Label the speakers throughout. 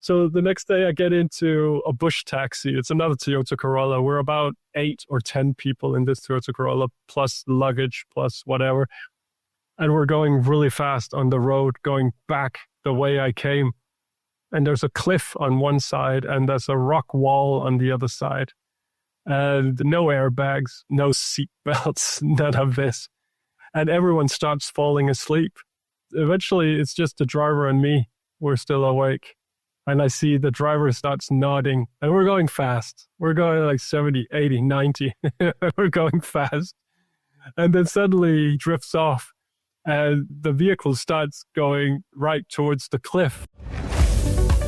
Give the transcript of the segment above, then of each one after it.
Speaker 1: So the next day I get into a bush taxi. It's another Toyota Corolla. We're about 8 or 10 people in this Toyota Corolla, plus luggage, plus whatever. And we're going really fast on the road, going back the way I came. And there's a cliff on one side and there's a rock wall on the other side. And no airbags, no seat belts, none of this. And everyone starts falling asleep. Eventually, it's just the driver and me. We're still awake. And I see the driver starts nodding. And we're going fast. We're going like 70, 80, 90. We're going fast. And then suddenly he drifts off. And the vehicle starts going right towards the cliff.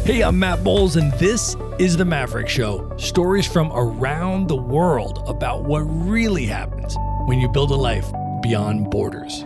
Speaker 2: Hey, I'm Matt Bowles, and this is The Maverick Show. Stories from around the world about what really happens when you build a life beyond borders.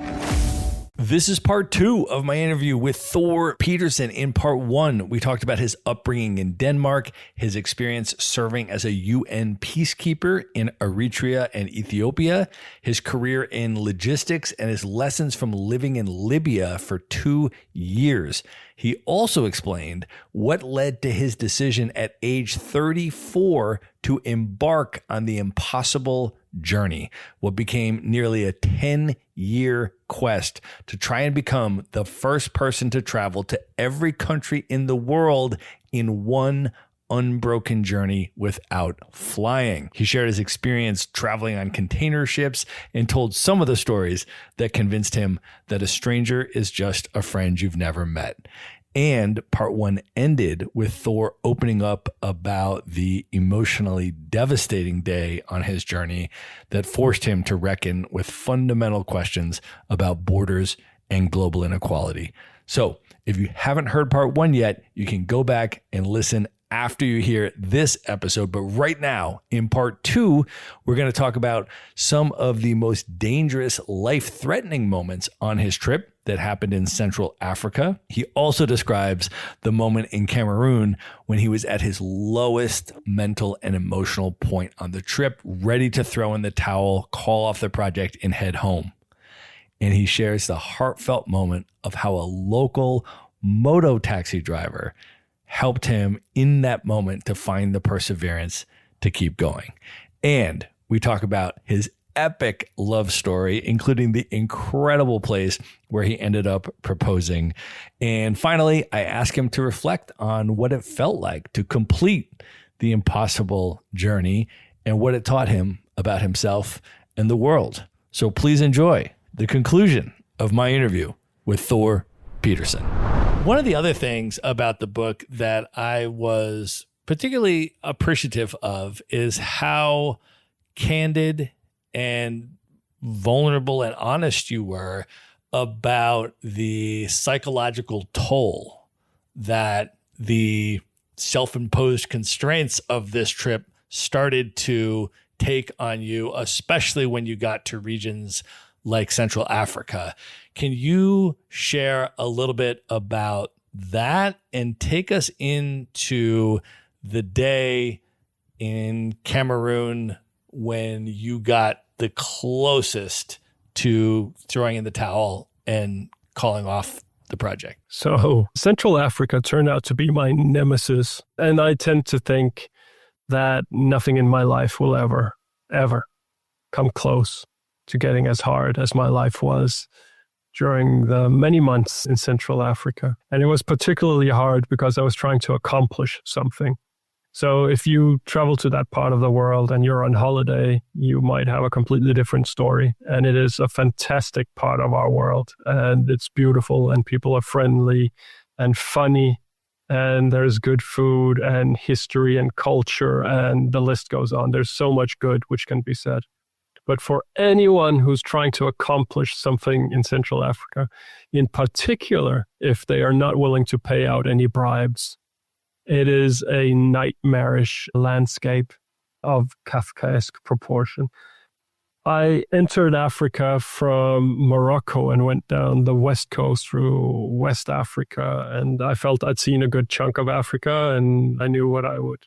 Speaker 2: This is part 2 of my interview with Thor Pedersen. In part 1, we talked about his upbringing in Denmark, his experience serving as a UN peacekeeper in Eritrea and Ethiopia, his career in logistics, and his lessons from living in Libya for 2 years. He also explained what led to his decision at age 34 to embark on the impossible journey, what became nearly a 10-year quest to try and become the first person to travel to every country in the world in one unbroken journey without flying. He shared his experience traveling on container ships and told some of the stories that convinced him that a stranger is just a friend you've never met. And part 1 ended with Thor opening up about the emotionally devastating day on his journey that forced him to reckon with fundamental questions about borders and global inequality. So if you haven't heard part 1 yet, you can go back and listen after you hear this episode. But right now, in part 2, we're going to talk about some of the most dangerous, life-threatening moments on his trip that happened in Central Africa. He also describes the moment in Cameroon when he was at his lowest mental and emotional point on the trip, ready to throw in the towel, call off the project, and head home. And he shares the heartfelt moment of how a local moto-taxi driver helped him in that moment to find the perseverance to keep going. And we talk about his epic love story, including the incredible place where he ended up proposing. And finally, I asked him to reflect on what it felt like to complete the impossible journey and what it taught him about himself and the world. So please enjoy the conclusion of my interview with Thor Pedersen. One of the other things about the book that I was particularly appreciative of is how candid and vulnerable and honest you were about the psychological toll that the self-imposed constraints of this trip started to take on you, especially when you got to regions like Central Africa. Can you share a little bit about that and take us into the day in Cameroon when you got the closest to throwing in the towel and calling off the project?
Speaker 1: So Central Africa turned out to be my nemesis. And I tend to think that nothing in my life will ever come close to getting as hard as my life was during the many months in Central Africa. And it was particularly hard because I was trying to accomplish something. So if you travel to that part of the world and you're on holiday, you might have a completely different story. And it is a fantastic part of our world. And it's beautiful and people are friendly and funny. And there's good food and history and culture and the list goes on. There's so much good which can be said. But for anyone who's trying to accomplish something in Central Africa, in particular, if they are not willing to pay out any bribes, it is a nightmarish landscape of Kafkaesque proportion. I entered Africa from Morocco and went down the west coast through West Africa, and I felt I'd seen a good chunk of Africa, and I knew what I would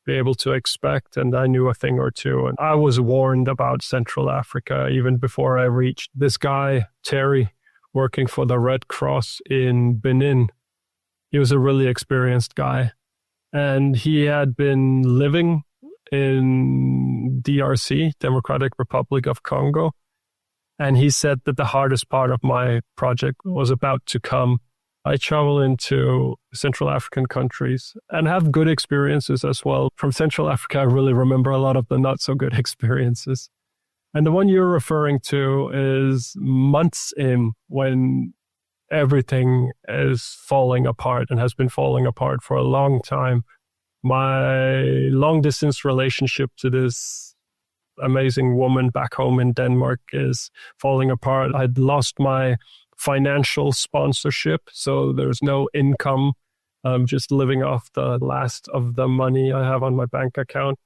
Speaker 1: be able to expect, and I knew a thing or two. And I was warned about Central Africa even before I reached. This guy, Terry, working for the Red Cross in Benin, He was a really experienced guy. And he had been living in DRC, Democratic Republic of Congo. And he said that the hardest part of my project was about to come. I travel into Central African countries and have good experiences as well. From Central Africa, I really remember a lot of the not so good experiences. And the one you're referring to is months in, when everything is falling apart and has been falling apart for a long time. My long distance relationship to this amazing woman back home in Denmark is falling apart. I'd lost my financial sponsorship, so there's no income. I'm just living off the last of the money I have on my bank account.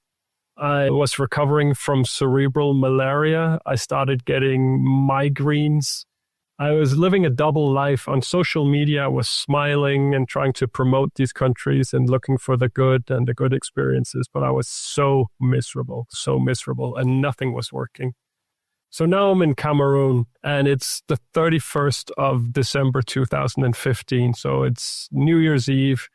Speaker 1: I was recovering from cerebral malaria. I started getting migraines. I was living a double life. On social media, I was smiling and trying to promote these countries and looking for the good and the good experiences, but I was so miserable, and nothing was working. So now I'm in Cameroon, and it's the 31st of December 2015, so it's New Year's Eve,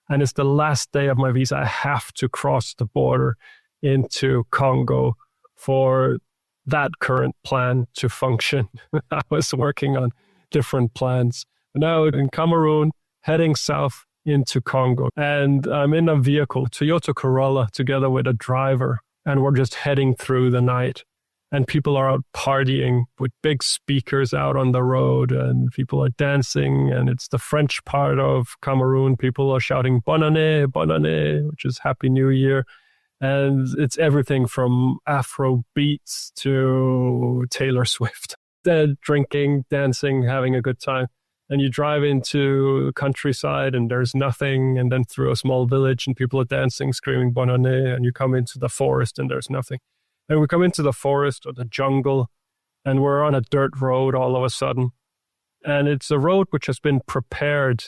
Speaker 1: and it's the last day of my visa. I have to cross the border into Congo for that current plan to function. I was working on different plans. Now in Cameroon, heading south into Congo. And I'm in a vehicle, Toyota Corolla, together with a driver. And we're just heading through the night. And people are out partying with big speakers out on the road. And people are dancing. And it's the French part of Cameroon. People are shouting, Bonne année, bonne année, which is Happy New Year. And it's everything from Afro beats to Taylor Swift. They're drinking, dancing, having a good time. And you drive into the countryside and there's nothing. And then through a small village and people are dancing, screaming bonne année. And you come into the forest and there's nothing. And we come into the forest or the jungle and we're on a dirt road all of a sudden. And it's a road which has been prepared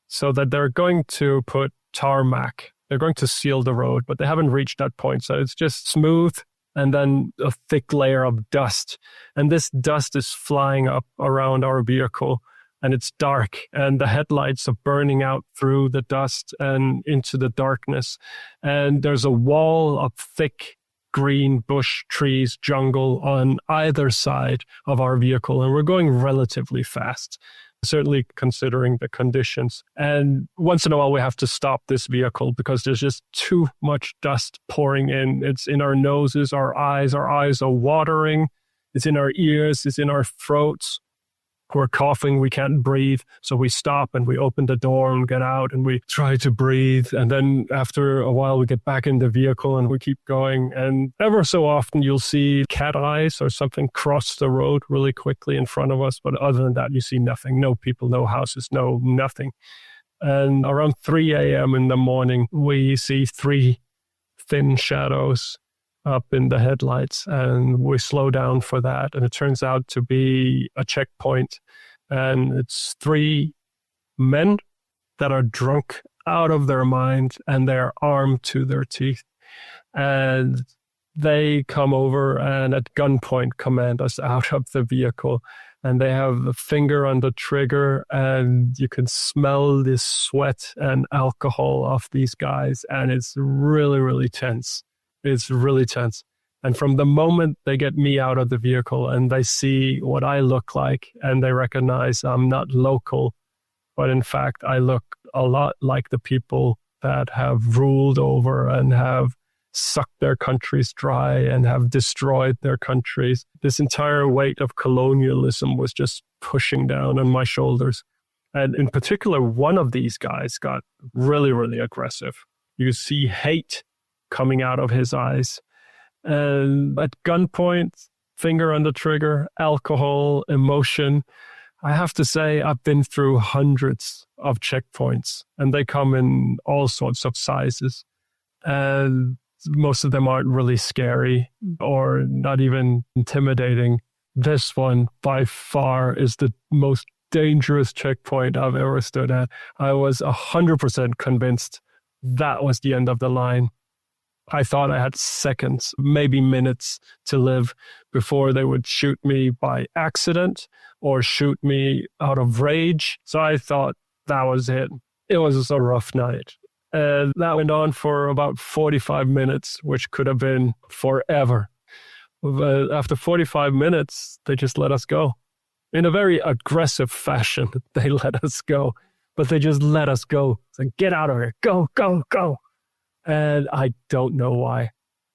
Speaker 1: so that they're going to put tarmac. They're going to seal the road, but they haven't reached that point. So it's just smooth and then a thick layer of dust. And this dust is flying up around our vehicle and it's dark and the headlights are burning out through the dust and into the darkness. And there's a wall of thick green bush, trees, jungle on either side of our vehicle. And we're going relatively fast, certainly considering the conditions. And once in a while, we have to stop this vehicle because there's just too much dust pouring in. It's in our noses, our eyes are watering. It's in our ears, it's in our throats. We're coughing, we can't breathe. So we stop and we open the door and get out and we try to breathe. And then after a while, we get back in the vehicle and we keep going. And ever so often, you'll see cat eyes or something cross the road really quickly in front of us. But other than that, you see nothing. No people, no houses, no nothing. And around 3 a.m. in the morning, we see 3 thin shadows up in the headlights, and we slow down for that. And it turns out to be a checkpoint, and it's 3 men that are drunk out of their mind, and they're armed to their teeth. And they come over and at gunpoint command us out of the vehicle. And they have the finger on the trigger, and you can smell this sweat and alcohol off these guys. And it's really, really tense. It's really tense. And from the moment they get me out of the vehicle and they see what I look like and they recognize I'm not local, but in fact, I look a lot like the people that have ruled over and have sucked their countries dry and have destroyed their countries. This entire weight of colonialism was just pushing down on my shoulders. And in particular, one of these guys got really, really aggressive. You see hate coming out of his eyes. And at gunpoint, finger on the trigger, alcohol, emotion. I have to say, I've been through hundreds of checkpoints, and they come in all sorts of sizes. And most of them aren't really scary or not even intimidating. This one, by far, is the most dangerous checkpoint I've ever stood at. I was 100% convinced that was the end of the line. I thought I had seconds, maybe minutes to live before they would shoot me by accident or shoot me out of rage. So I thought that was it. It was a rough night. And that went on for about 45 minutes, which could have been forever. But after 45 minutes, they just let us go. In a very aggressive fashion, they let us go. But they just let us go. It's like, get out of here. Go, go, go. And I don't know why.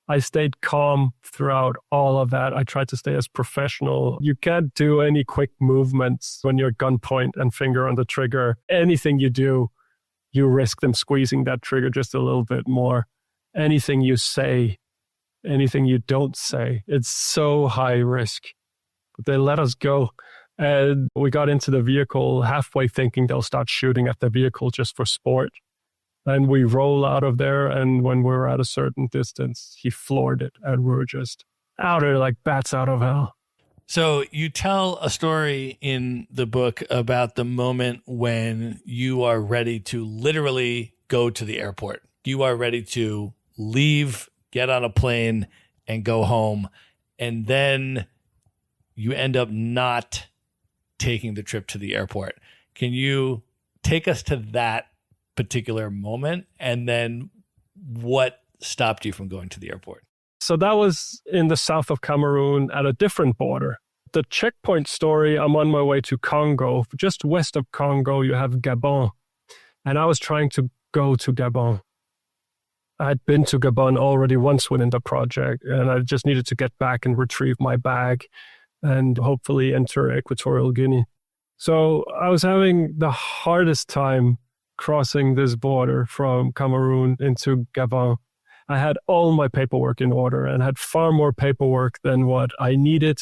Speaker 1: I stayed calm throughout all of that. I tried to stay as professional. You can't do any quick movements when you're gunpoint and finger on the trigger. Anything you do, you risk them squeezing that trigger just a little bit more. Anything you say, anything you don't say, it's so high risk. But they let us go. And we got into the vehicle halfway thinking they'll start shooting at the vehicle just for sport. And we roll out of there. And when we were at a certain distance, he floored it. And we were just out of like bats out of hell.
Speaker 2: So you tell a story in the book about the moment when you are ready to literally go to the airport. You are ready to leave, get on a plane, and go home. And then you end up not taking the trip to the airport. Can you take us to that particular moment, and then what stopped you from going to the airport?
Speaker 1: So that was in the south of Cameroon at a different border. The checkpoint story, I'm on my way to Congo. Just west of Congo, you have Gabon. And I was trying to go to Gabon. I'd been to Gabon already once within the project, and I just needed to get back and retrieve my bag and hopefully enter Equatorial Guinea. So I was having the hardest time crossing this border from Cameroon into Gabon. I had all my paperwork in order and had far more paperwork than what I needed.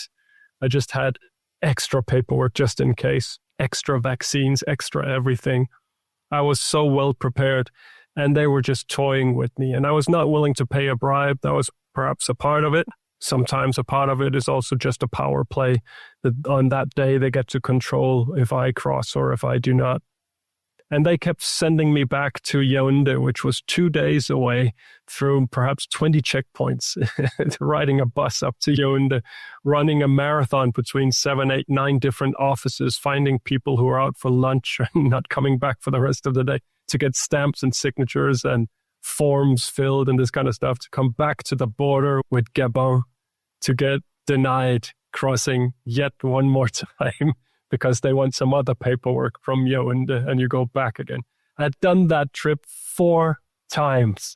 Speaker 1: I just had extra paperwork just in case, extra vaccines, extra everything. I was so well prepared, and they were just toying with me. And I was not willing to pay a bribe. That was perhaps a part of it. Sometimes a part of it is also just a power play that on that day they get to control if I cross or if I do not. And they kept sending me back to Yaoundé, which was 2 days away, through perhaps 20 checkpoints, riding a bus up to Yaoundé, running a marathon between 7, 8, 9 different offices, finding people who are out for lunch and not coming back for the rest of the day to get stamps and signatures and forms filled and this kind of stuff, to come back to the border with Gabon to get denied crossing yet one more time, because they want some other paperwork from Yaoundé, and you go back again. I had done that trip 4 times.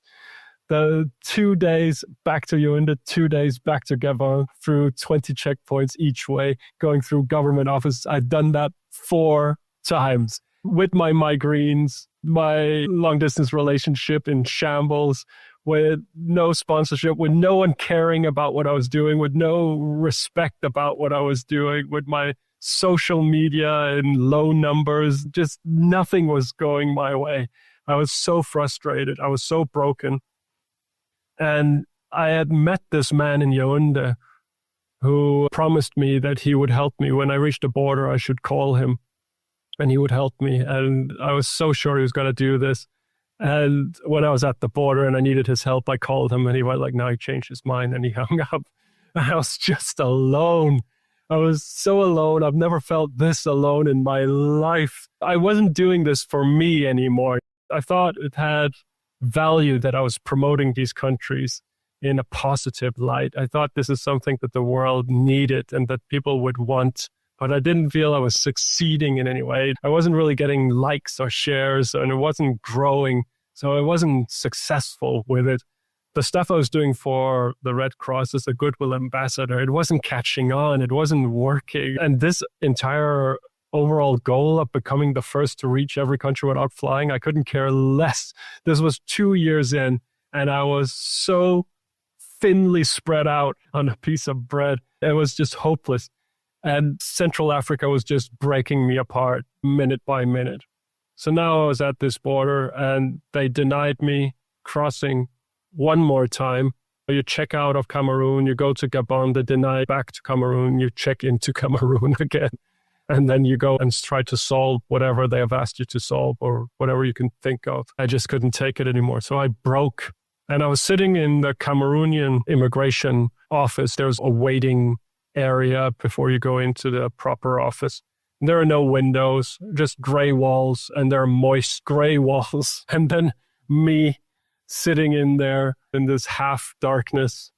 Speaker 1: The 2 days back to Yaoundé, 2 days back to Gabon, through 20 checkpoints each way, going through government offices. I'd done that 4 times with my migraines, my long-distance relationship in shambles, with no sponsorship, with no one caring about what I was doing, with no respect about what I was doing, with my social media in low numbers, just nothing was going my way. I was so frustrated. I was so broken. And I had met this man in Yaoundé who promised me that he would help me. When I reached the border, I should call him and he would help me. And I was so sure he was going to do this. And when I was at the border and I needed his help, I called him and he went like, no, he changed his mind, and he hung up. I was just alone. I was so alone. I've never felt this alone in my life. I wasn't doing this for me anymore. I thought it had value that I was promoting these countries in a positive light. I thought this is something that the world needed and that people would want, but I didn't feel I was succeeding in any way. I wasn't really getting likes or shares, and it wasn't growing, so I wasn't successful with it. The stuff I was doing for the Red Cross as a goodwill ambassador, it wasn't catching on. It wasn't working. And this entire overall goal of becoming the first to reach every country without flying, I couldn't care less. This was 2 years in, and I was so thinly spread out on a piece of bread. It was just hopeless. And Central Africa was just breaking me apart minute by minute. So now I was at this border, and they denied me crossing one more time. You check out of Cameroon, you go to Gabon, they deny back to Cameroon, you check into Cameroon again. And then you go and try to solve whatever they have asked you to solve or whatever you can think of. I just couldn't take it anymore. So I broke. And I was sitting in the Cameroonian immigration office. There's a waiting area before you go into the proper office. There are no windows, just gray walls, and there are moist gray walls. And then me sitting in there in this half darkness,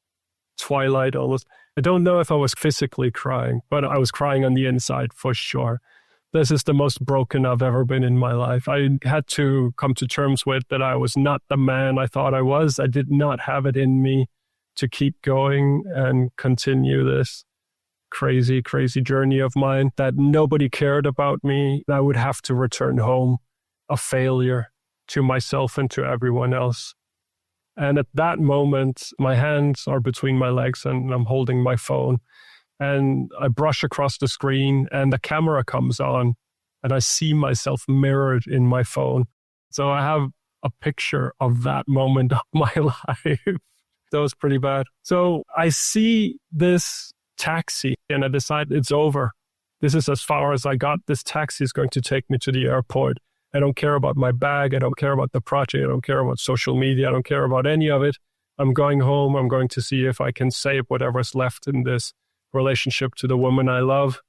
Speaker 1: twilight almost. I don't know if I was physically crying, but I was crying on the inside for sure. This is the most broken I've ever been in my life. I had to come to terms with that I was not the man I thought I was. I did not have it in me to keep going and continue this crazy, crazy journey of mine, that nobody cared about me. I would have to return home a failure to myself and to everyone else. And at that moment, my hands are between my legs and I'm holding my phone. And I brush across the screen and the camera comes on and I see myself mirrored in my phone. So I have a picture of that moment of my life. That was pretty bad. So I see this taxi and I decide it's over. This is as far as I got. This taxi is going to take me to the airport. I don't care about my bag. I don't care about the project. I don't care about social media. I don't care about any of it. I'm going home. I'm going to see if I can save whatever's left in this relationship to the woman I love.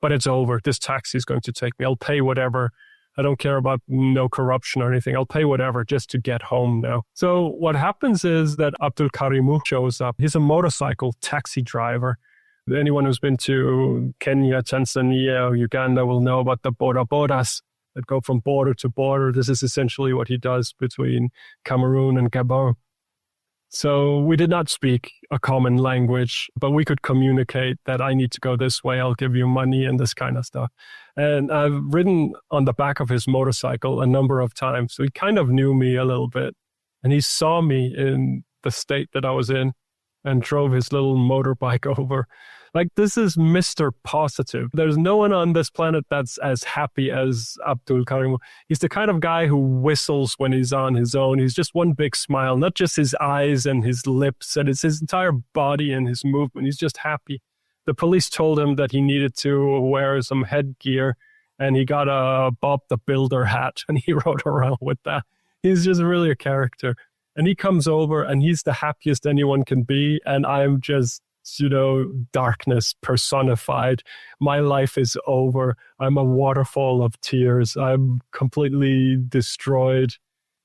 Speaker 1: But it's over. This taxi is going to take me. I'll pay whatever. I don't care about no corruption or anything. I'll pay whatever just to get home now. So what happens is that Abdul Karimu shows up. He's a motorcycle taxi driver. Anyone who's been to Kenya, Tanzania, or Uganda will know about the boda bodas that go from border to border. This is essentially what he does between Cameroon and Gabon. So we did not speak a common language, but we could communicate that I need to go this way, I'll give you money and this kind of stuff. And I've ridden on the back of his motorcycle a number of times. So he kind of knew me a little bit. And he saw me in the state that I was in and drove his little motorbike over. Like, this is Mr. Positive. There's no one on this planet that's as happy as Abdul Karim. He's the kind of guy who whistles when he's on his own. He's just one big smile, not just his eyes and his lips, and it's his entire body and his movement. He's just happy. The police told him that he needed to wear some headgear, and he got a Bob the Builder hat, and he rode around with that. He's just really a character. And he comes over, and he's the happiest anyone can be, and I'm just, darkness personified. My life is over. I'm a waterfall of tears. I'm completely destroyed.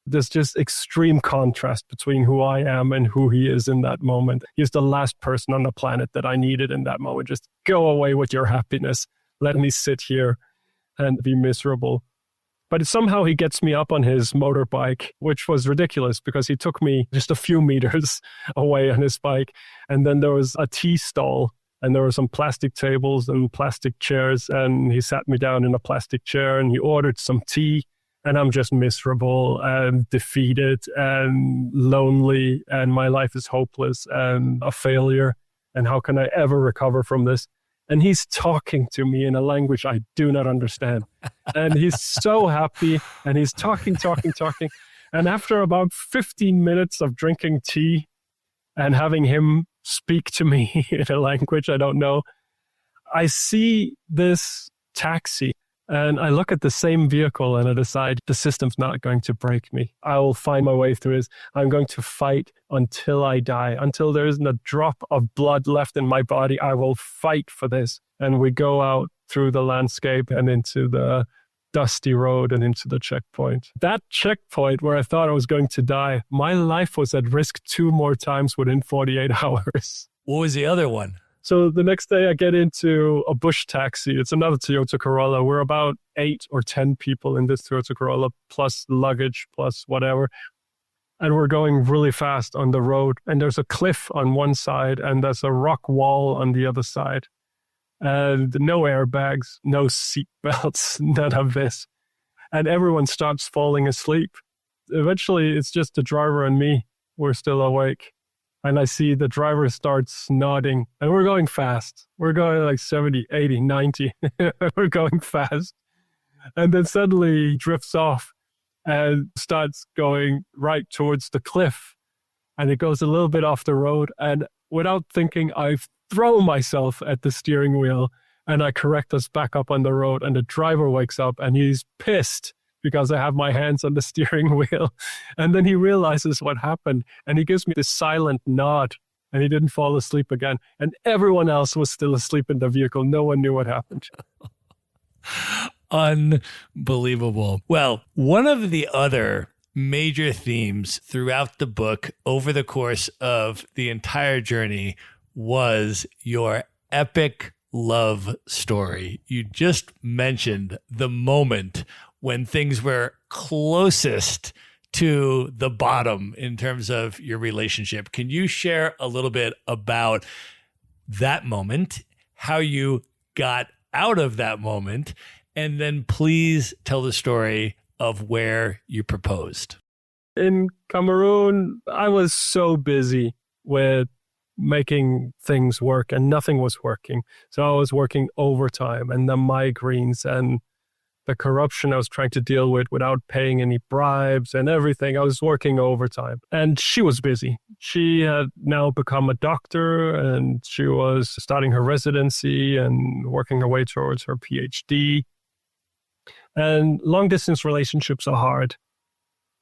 Speaker 1: There's just extreme contrast between who I am and who he is in that moment. He's the last person on the planet that I needed in that moment. Just go away with your happiness. Let me sit here and be miserable. But somehow he gets me up on his motorbike, which was ridiculous because he took me just a few meters away on his bike. And then there was a tea stall and there were some plastic tables and plastic chairs. And he sat me down in a plastic chair and he ordered some tea. And I'm just miserable and defeated and lonely. And my life is hopeless and a failure. And how can I ever recover from this? And he's talking to me in a language I do not understand. And he's so happy and he's talking. And after about 15 minutes of drinking tea and having him speak to me in a language I don't know, I see this taxi and I look at the same vehicle and I decide the system's not going to break me. I will find my way through this. I'm going to fight until I die, until there isn't a drop of blood left in my body. I will fight for this. And we go out through the landscape and into the dusty road and into the checkpoint. That checkpoint where I thought I was going to die, my life was at risk 2 more times within 48 hours.
Speaker 2: What was the other one?
Speaker 1: So the next day I get into a bush taxi. It's another Toyota Corolla. We're about 8 or 10 people in this Toyota Corolla, plus luggage, plus whatever. And we're going really fast on the road. And there's a cliff on one side and there's a rock wall on the other side. And no airbags, no seat belts, none of this. And everyone starts falling asleep. Eventually, it's just the driver and me. We're still awake. And I see the driver starts nodding. And we're going fast. We're going like 70, 80, 90. We're going fast. And then suddenly he drifts off and starts going right towards the cliff. And it goes a little bit off the road. And without thinking, I throw myself at the steering wheel and I correct us back up on the road. And the driver wakes up and he's pissed because I have my hands on the steering wheel. And then he realizes what happened and he gives me this silent nod and he didn't fall asleep again. And everyone else was still asleep in the vehicle. No one knew what happened.
Speaker 2: Unbelievable. Well, one of the other major themes throughout the book over the course of the entire journey was your epic love story. You just mentioned the moment when things were closest to the bottom in terms of your relationship. Can you share a little bit about that moment, how you got out of that moment, and then please tell the story of where you proposed?
Speaker 1: In Cameroon, I was so busy with making things work and nothing was working. So I was working overtime, and the migraines and the corruption I was trying to deal with without paying any bribes and everything. I was working overtime, and she was busy. She had now become a doctor, and she was starting her residency and working her way towards her PhD. And long distance relationships are hard.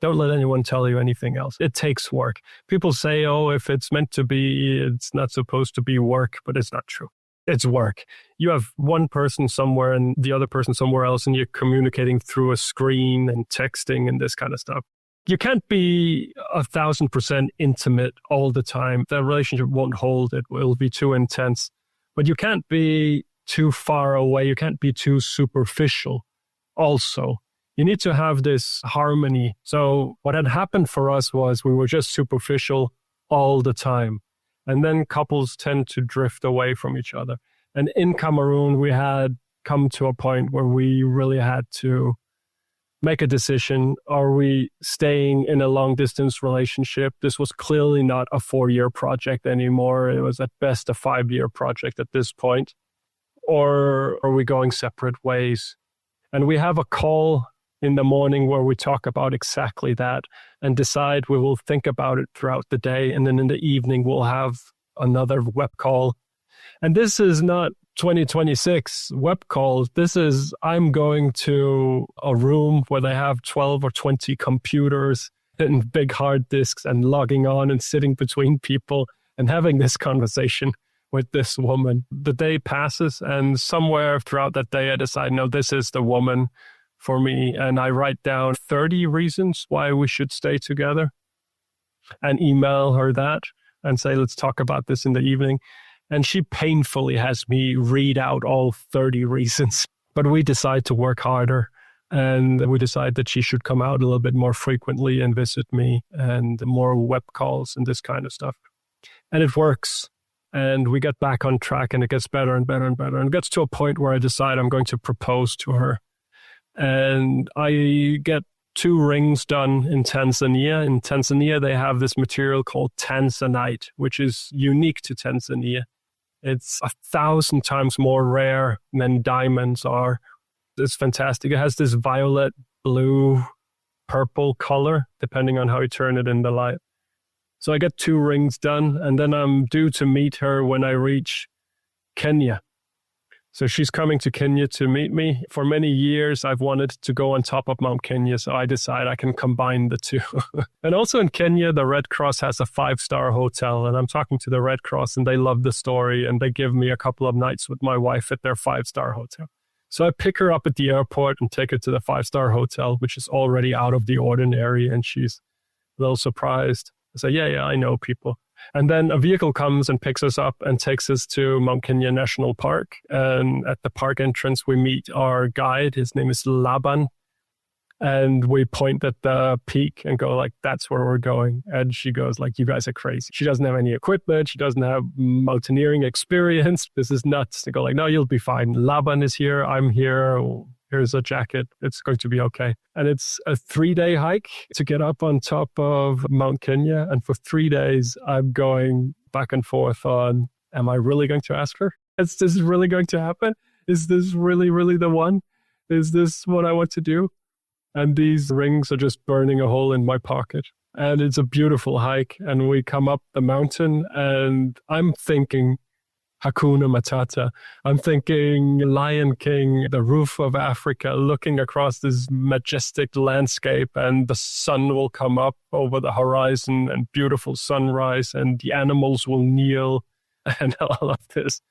Speaker 1: Don't let anyone tell you anything else. It takes work. People say, oh, if it's meant to be, it's not supposed to be work, but it's not true. It's work. You have one person somewhere and the other person somewhere else, and you're communicating through a screen and texting and this kind of stuff. You can't be 1,000% intimate all the time. The relationship won't hold. It will be too intense. But you can't be too far away. You can't be too superficial also. You need to have this harmony. So what had happened for us was we were just superficial all the time. And then couples tend to drift away from each other. And in Cameroon, we had come to a point where we really had to make a decision. Are we staying in a long distance relationship? This was clearly not a 4-year project anymore. It was at best a 5-year project at this point. Or are we going separate ways? And we have a call in the morning where we talk about exactly that and decide. We will think about it throughout the day. And then in the evening, we'll have another web call. And this is not 2026 web calls. This is, I'm going to a room where they have 12 or 20 computers and big hard disks and logging on and sitting between people and having this conversation with this woman. The day passes, and somewhere throughout that day, I decide, no, this is the woman for me. And I write down 30 reasons why we should stay together and email her that and say, let's talk about this in the evening. And she painfully has me read out all 30 reasons. But we decide to work harder, and we decide that she should come out a little bit more frequently and visit me, and more web calls and this kind of stuff. And it works. And we get back on track, and it gets better and better and better. And it gets to a point where I decide I'm going to propose to her. And I get 2 rings done in Tanzania. In Tanzania, they have this material called tanzanite, which is unique to Tanzania. It's 1,000 times more rare than diamonds are. It's fantastic. It has this violet, blue, purple color, depending on how you turn it in the light. So I get 2 rings done, and then I'm due to meet her when I reach Kenya. So she's coming to Kenya to meet me. For many years, I've wanted to go on top of Mount Kenya, so I decide I can combine the 2. And also in Kenya, the Red Cross has a 5-star hotel, and I'm talking to the Red Cross, and they love the story, and they give me a couple of nights with my wife at their 5-star hotel. So I pick her up at the airport and take her to the 5-star hotel, which is already out of the ordinary, and she's a little surprised. I say, yeah, I know people. And then a vehicle comes and picks us up and takes us to Mount Kenya National Park. And at the park entrance, we meet our guide. His name is Laban. And we point at the peak and go like, that's where we're going. And she goes like, you guys are crazy. She doesn't have any equipment. She doesn't have mountaineering experience. This is nuts. They go like, no, you'll be fine. Laban is here. I'm here. Here's a jacket. It's going to be okay. And it's a 3-day hike to get up on top of Mount Kenya. And for 3 days, I'm going back and forth on, am I really going to ask her? Is this really going to happen? Is this really, really the one? Is this what I want to do? And these rings are just burning a hole in my pocket. And it's a beautiful hike. And we come up the mountain, and I'm thinking, Hakuna Matata. I'm thinking Lion King, the roof of Africa, looking across this majestic landscape, and the sun will come up over the horizon and beautiful sunrise, and the animals will kneel and all of this.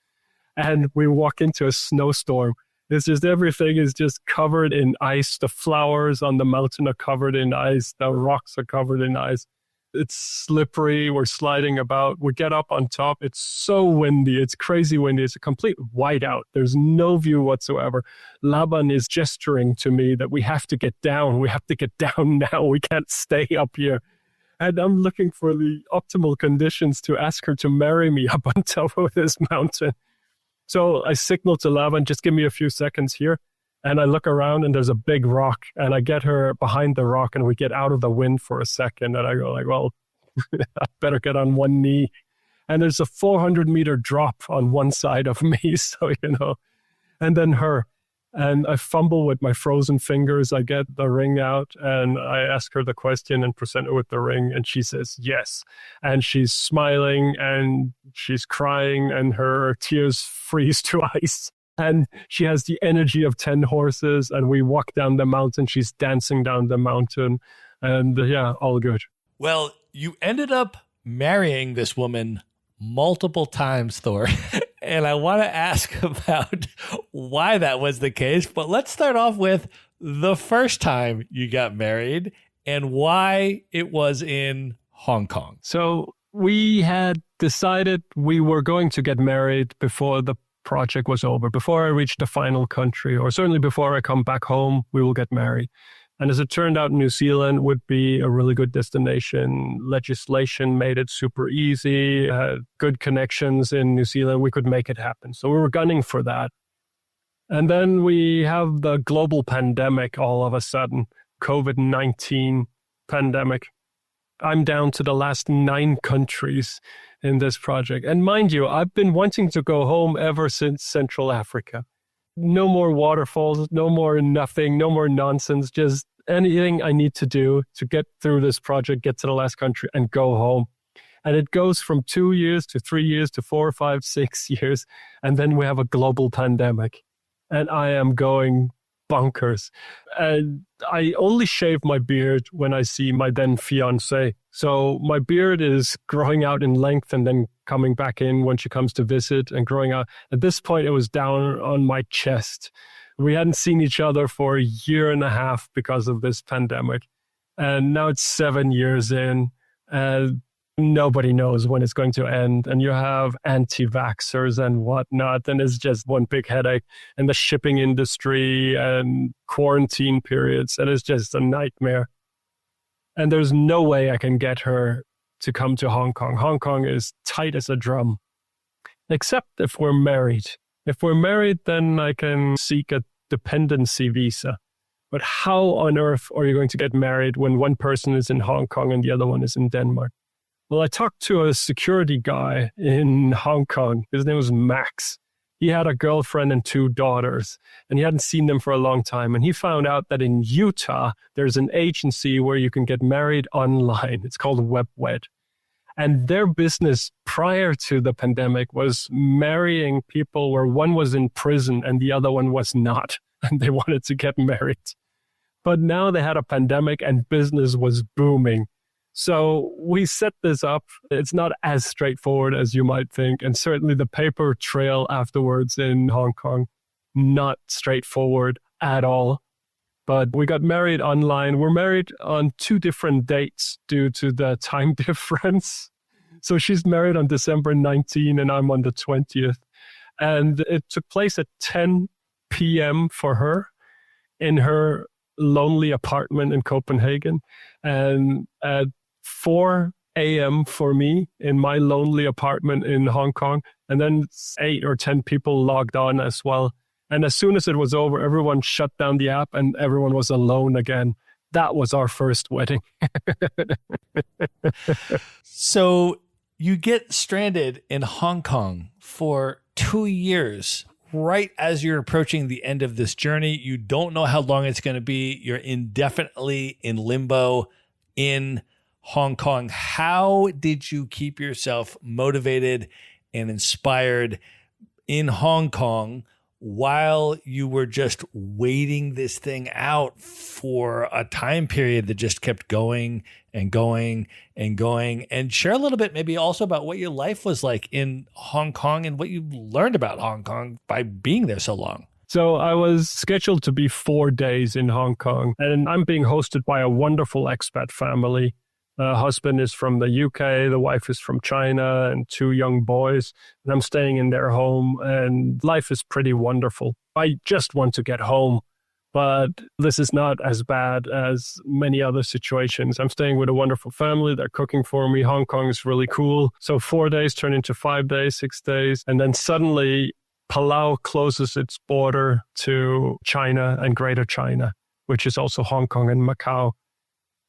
Speaker 1: And we walk into a snowstorm, It's just everything is just covered in ice. The flowers on the mountain are covered in ice. The rocks are covered in ice. It's slippery. We're sliding about. We get up on top. It's so windy. It's crazy windy. It's a complete whiteout. There's no view whatsoever. Laban is gesturing to me that we have to get down. We have to get down now. We can't stay up here. And I'm looking for the optimal conditions to ask her to marry me up on top of this mountain. So I signal to Laban, just give me a few seconds here. And I look around and there's a big rock and I get her behind the rock and we get out of the wind for a second. And I go like, well, I better get on one knee. And there's a 400-meter drop on one side of me. So, and then her. And I fumble with my frozen fingers. I get the ring out and I ask her the question and present her with the ring. And she says, yes. And she's smiling and she's crying and her tears freeze to ice. And she has the energy of 10 horses. And we walk down the mountain. She's dancing down the mountain. And all good.
Speaker 2: Well, you ended up marrying this woman multiple times, Thor. And I want to ask about why that was the case. But let's start off with the first time you got married and why it was in Hong Kong.
Speaker 1: So we had decided we were going to get married before the project was over, before I reached the final country, or certainly before I come back home, we will get married. And as it turned out, New Zealand would be a really good destination. Legislation made it super easy, good connections in New Zealand. We could make it happen. So we were gunning for that. And then we have the global pandemic all of a sudden, COVID-19 pandemic. I'm down to the last 9 countries in this project. And mind you, I've been wanting to go home ever since Central Africa. No more waterfalls, no more nothing, no more nonsense, just anything I need to do to get through this project, get to the last country and go home. And it goes from 2 years to 3 years to 4, 5, 6 years. And then we have a global pandemic and I am going bonkers. And I only shave my beard when I see my then fiance. So my beard is growing out in length and then coming back in when she comes to visit and growing out. At this point, it was down on my chest. We hadn't seen each other for a year and a half because of this pandemic. And now it's 7 years in and nobody knows when it's going to end. And you have anti-vaxxers and whatnot. And it's just one big headache. And the shipping industry and quarantine periods. And it's just a nightmare. And there's no way I can get her to come to Hong Kong. Hong Kong is tight as a drum. Except if we're married. If we're married, then I can seek a dependency visa. But how on earth are you going to get married when one person is in Hong Kong and the other one is in Denmark? Well, I talked to a security guy in Hong Kong. His name was Max. He had a girlfriend and 2 daughters, and he hadn't seen them for a long time. And he found out that in Utah, there's an agency where you can get married online. It's called WebWed. And their business prior to the pandemic was marrying people where one was in prison and the other one was not. And they wanted to get married. But now they had a pandemic and business was booming. So we set this up. It's not as straightforward as you might think. And certainly the paper trail afterwards in Hong Kong, not straightforward at all. But we got married online. We're married on 2 different dates due to the time difference. So she's married on December 19 and I'm on the 20th. And it took place at 10 p.m. for her in her lonely apartment in Copenhagen. And at 4 a.m. for me in my lonely apartment in Hong Kong. And then 8 or 10 people logged on as well. And as soon as it was over, everyone shut down the app and everyone was alone again. That was our first wedding.
Speaker 2: So you get stranded in Hong Kong for 2 years, right as you're approaching the end of this journey. You don't know how long it's going to be. You're indefinitely in limbo in Hong Kong. How did you keep yourself motivated and inspired in Hong Kong while you were just waiting this thing out for a time period that just kept going and going and going? And share a little bit maybe also about what your life was like in Hong Kong and what you learned about Hong Kong by being there so long.
Speaker 1: So I was scheduled to be 4 days in Hong Kong, and I'm being hosted by a wonderful expat family. The husband is from the UK, the wife is from China, and 2 young boys. And I'm staying in their home, and life is pretty wonderful. I just want to get home, but this is not as bad as many other situations. I'm staying with a wonderful family. They're cooking for me. Hong Kong is really cool. So 4 days turn into 5 days, 6 days. And then suddenly Palau closes its border to China and Greater China, which is also Hong Kong and Macau.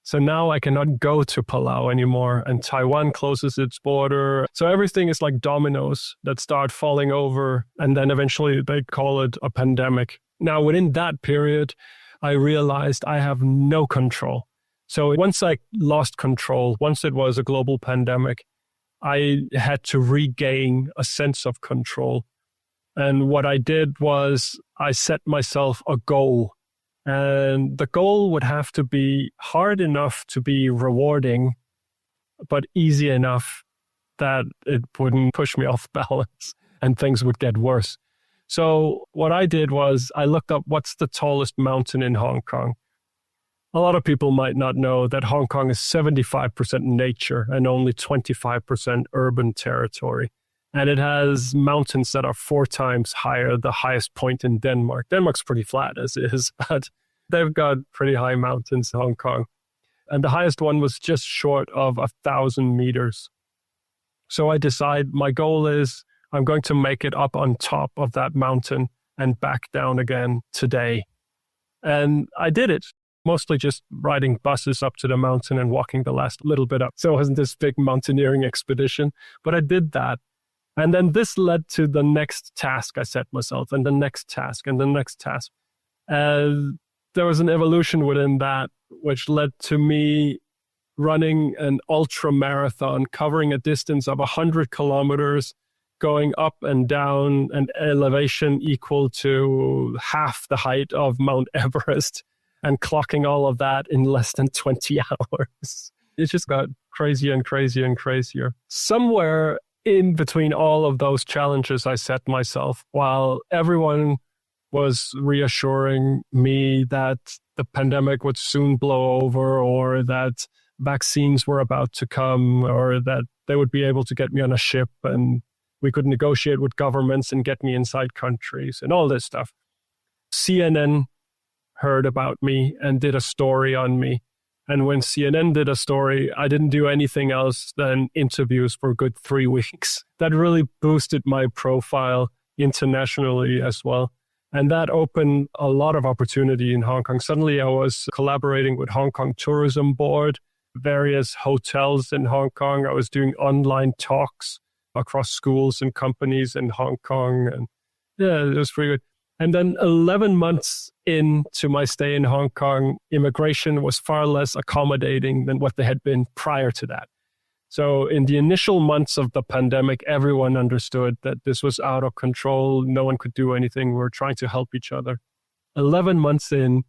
Speaker 1: So now I cannot go to Palau anymore, and Taiwan closes its border. So everything is like dominoes that start falling over, and then eventually they call it a pandemic. Now, within that period, I realized I have no control. So once I lost control, once it was a global pandemic, I had to regain a sense of control. And what I did was I set myself a goal. And the goal would have to be hard enough to be rewarding, but easy enough that it wouldn't push me off balance and things would get worse. So what I did was I looked up what's the tallest mountain in Hong Kong. A lot of people might not know that Hong Kong is 75% nature and only 25% urban territory. And it has mountains that are 4 times higher, the highest point in Denmark. Denmark's pretty flat as is, but they've got pretty high mountains in Hong Kong. And the highest one was just short of 1,000 meters. So I decide my goal is I'm going to make it up on top of that mountain and back down again today. And I did it, mostly just riding buses up to the mountain and walking the last little bit up. So it wasn't this big mountaineering expedition, but I did that. And then this led to the next task I set myself, and the next task, and the next task. And there was an evolution within that, which led to me running an ultra marathon, covering a distance of 100 kilometers, going up and down an elevation equal to half the height of Mount Everest, and clocking all of that in less than 20 hours. It just got crazier and crazier and crazier. Somewhere in between all of those challenges I set myself, while everyone was reassuring me that the pandemic would soon blow over, or that vaccines were about to come, or that they would be able to get me on a ship and we could negotiate with governments and get me inside countries and all this stuff. CNN heard about me and did a story on me. And when CNN did a story, I didn't do anything else than interviews for a good 3 weeks. That really boosted my profile internationally as well. And that opened a lot of opportunity in Hong Kong. Suddenly I was collaborating with Hong Kong Tourism Board, various hotels in Hong Kong. I was doing online talks across schools and companies in Hong Kong. And yeah, it was pretty good. And then 11 months into my stay in Hong Kong, immigration was far less accommodating than what they had been prior to that. So in the initial months of the pandemic, everyone understood that this was out of control. No one could do anything. We were trying to help each other. 11 months in,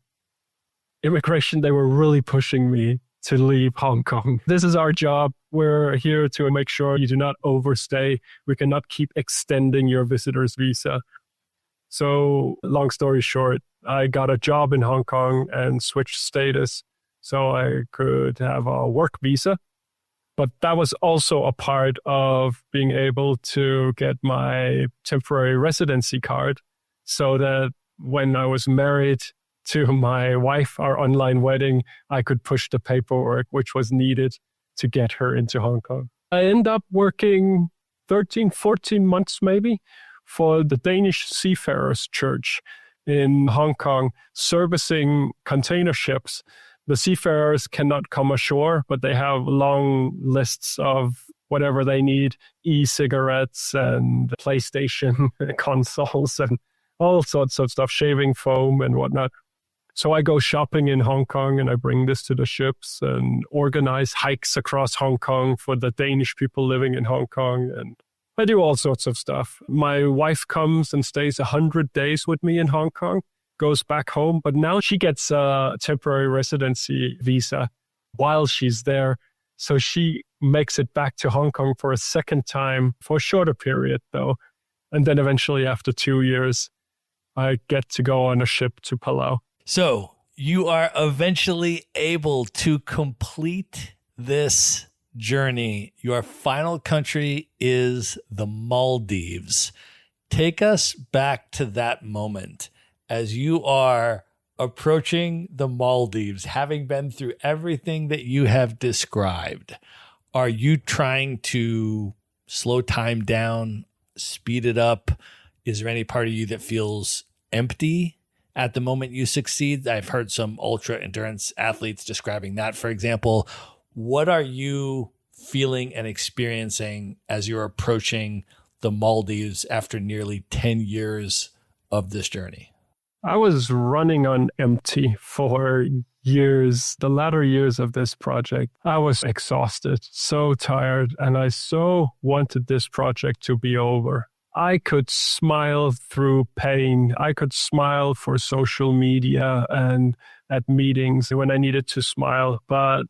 Speaker 1: immigration, they were really pushing me to leave Hong Kong. This is our job. We're here to make sure you do not overstay. We cannot keep extending your visitor's visa. So long story short, I got a job in Hong Kong and switched status so I could have a work visa. But that was also a part of being able to get my temporary residency card, so that when I was married to my wife, our online wedding, I could push the paperwork which was needed to get her into Hong Kong. I ended up working 13, 14 months maybe for the Danish Seafarers Church in Hong Kong, servicing container ships. The seafarers cannot come ashore, but they have long lists of whatever they need, e-cigarettes and PlayStation consoles and all sorts of stuff, shaving foam and whatnot. So I go shopping in Hong Kong and I bring this to the ships and organize hikes across Hong Kong for the Danish people living in Hong Kong. And I do all sorts of stuff. My wife comes and stays 100 days with me in Hong Kong, goes back home, but now she gets a temporary residency visa while she's there. So she makes it back to Hong Kong for a second time, for a shorter period though. And then eventually after 2 years, I get to go on a ship to Palau.
Speaker 2: So you are eventually able to complete this journey. Your final country is the Maldives. Take us back to that moment as you are approaching the Maldives, having been through everything that you have described. Are you trying to slow time down, speed it up? Is there any part of you that feels empty at the moment you succeed? I've heard some ultra endurance athletes describing that, for example. What are you feeling and experiencing as you're approaching the Maldives after nearly 10 years of this journey?
Speaker 1: I was running on empty for years, the latter years of this project. I was exhausted, so tired, and I so wanted this project to be over. I could smile through pain. I could smile for social media and at meetings when I needed to smile, but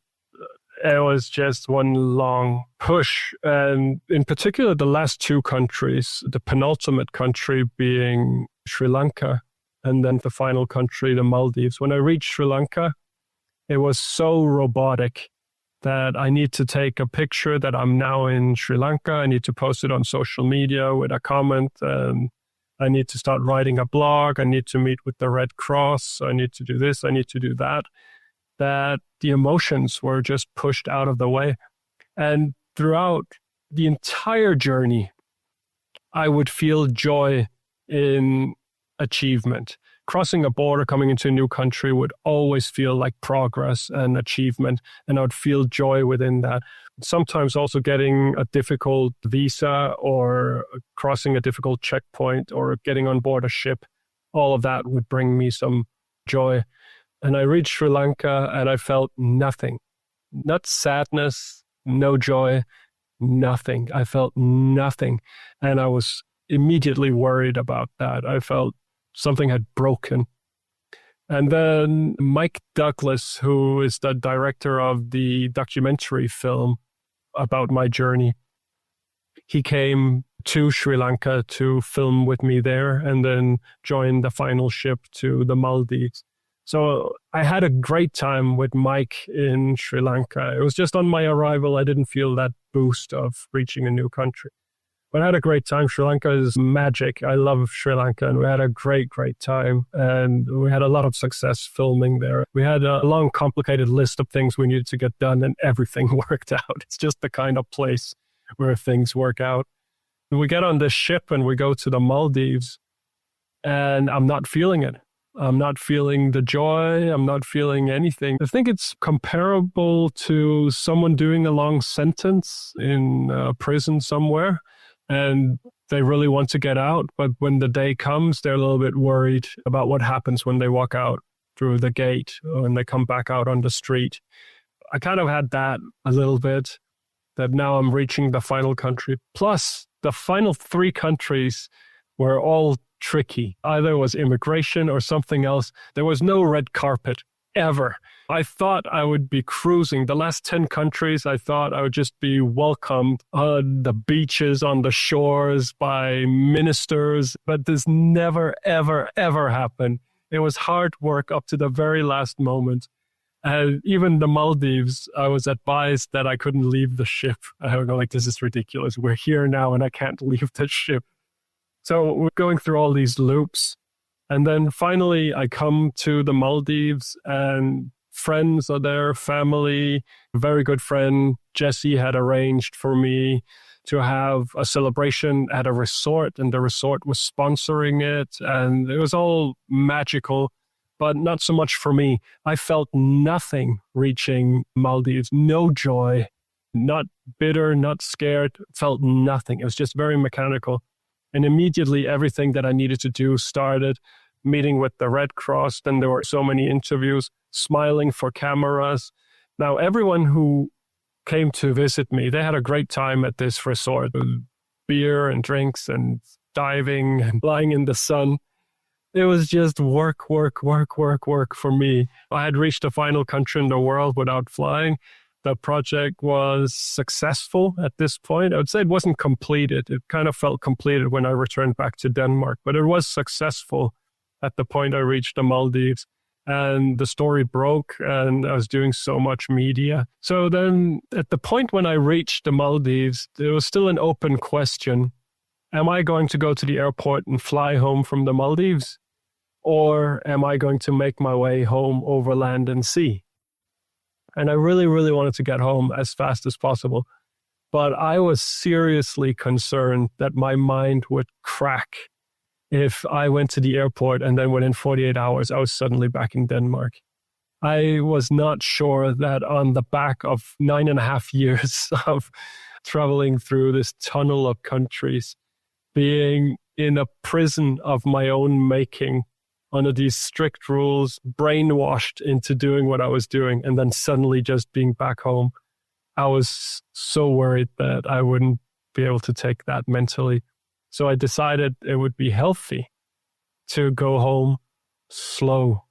Speaker 1: it was just one long push. And in particular, the last two countries, the penultimate country being Sri Lanka, and then the final country, the Maldives. When I reached Sri Lanka, it was so robotic that I need to take a picture that I'm now in Sri Lanka. I need to post it on social media with a comment. I need to start writing a blog. I need to meet with the Red Cross. I need to do this. I need to do that. That the emotions were just pushed out of the way. And throughout the entire journey, I would feel joy in achievement. Crossing a border, coming into a new country would always feel like progress and achievement, and I would feel joy within that. Sometimes also getting a difficult visa or crossing a difficult checkpoint or getting on board a ship, all of that would bring me some joy. And I reached Sri Lanka and I felt nothing, not sadness, no joy, nothing. I felt nothing. And I was immediately worried about that. I felt something had broken. And then Mike Douglas, who is the director of the documentary film about my journey, he came to Sri Lanka to film with me there and then joined the final ship to the Maldives. So I had a great time with Mike in Sri Lanka. It was just on my arrival, I didn't feel that boost of reaching a new country. But I had a great time. Sri Lanka is magic. I love Sri Lanka, and we had a great, great time. And we had a lot of success filming there. We had a long, complicated list of things we needed to get done, and everything worked out. It's just the kind of place where things work out. We get on this ship and we go to the Maldives, and I'm not feeling it. I'm not feeling the joy. I'm not feeling anything. I think it's comparable to someone doing a long sentence in a prison somewhere. And they really want to get out, but when the day comes, they're a little bit worried about what happens when they walk out through the gate or when they come back out on the street. I kind of had that a little bit, that now I'm reaching the final country. Plus, the final three countries were all tricky. Either it was immigration or something else. There was no red carpet ever. I thought I would be cruising. The last 10 countries, I thought I would just be welcomed on the beaches, on the shores by ministers, but this never, ever, ever happened. It was hard work up to the very last moment. And even the Maldives, I was advised that I couldn't leave the ship. I was like, this is ridiculous. We're here now and I can't leave the ship. So we're going through all these loops. And then finally, I come to the Maldives and friends are there, family. A very good friend, Jesse, had arranged for me to have a celebration at a resort, and the resort was sponsoring it. And it was all magical, but not so much for me. I felt nothing reaching Maldives, no joy, not bitter, not scared, felt nothing. It was just very mechanical. And immediately everything that I needed to do started. Meeting with the Red Cross, then there were so many interviews, smiling for cameras. Now, everyone who came to visit me, they had a great time at this resort. Beer and drinks and diving and lying in the sun. It was just work, work, work, work, work for me. I had reached the final country in the world without flying. The project was successful at this point. I would say it wasn't completed. It kind of felt completed when I returned back to Denmark, but it was successful. at the point I reached the Maldives. And the story broke, and I was doing so much media. So then at the point when I reached the Maldives, there was still an open question. Am I going to go to the airport and fly home from the Maldives? Or am I going to make my way home over land and sea? And I really, really wanted to get home as fast as possible. But I was seriously concerned that my mind would crack if I went to the airport and then within 48 hours, I was suddenly back in Denmark. I was not sure that on the back of 9.5 years of traveling through this tunnel of countries, being in a prison of my own making, under these strict rules, brainwashed into doing what I was doing, and then suddenly just being back home, I was so worried that I wouldn't be able to take that mentally. So I decided it would be healthy to go home slow.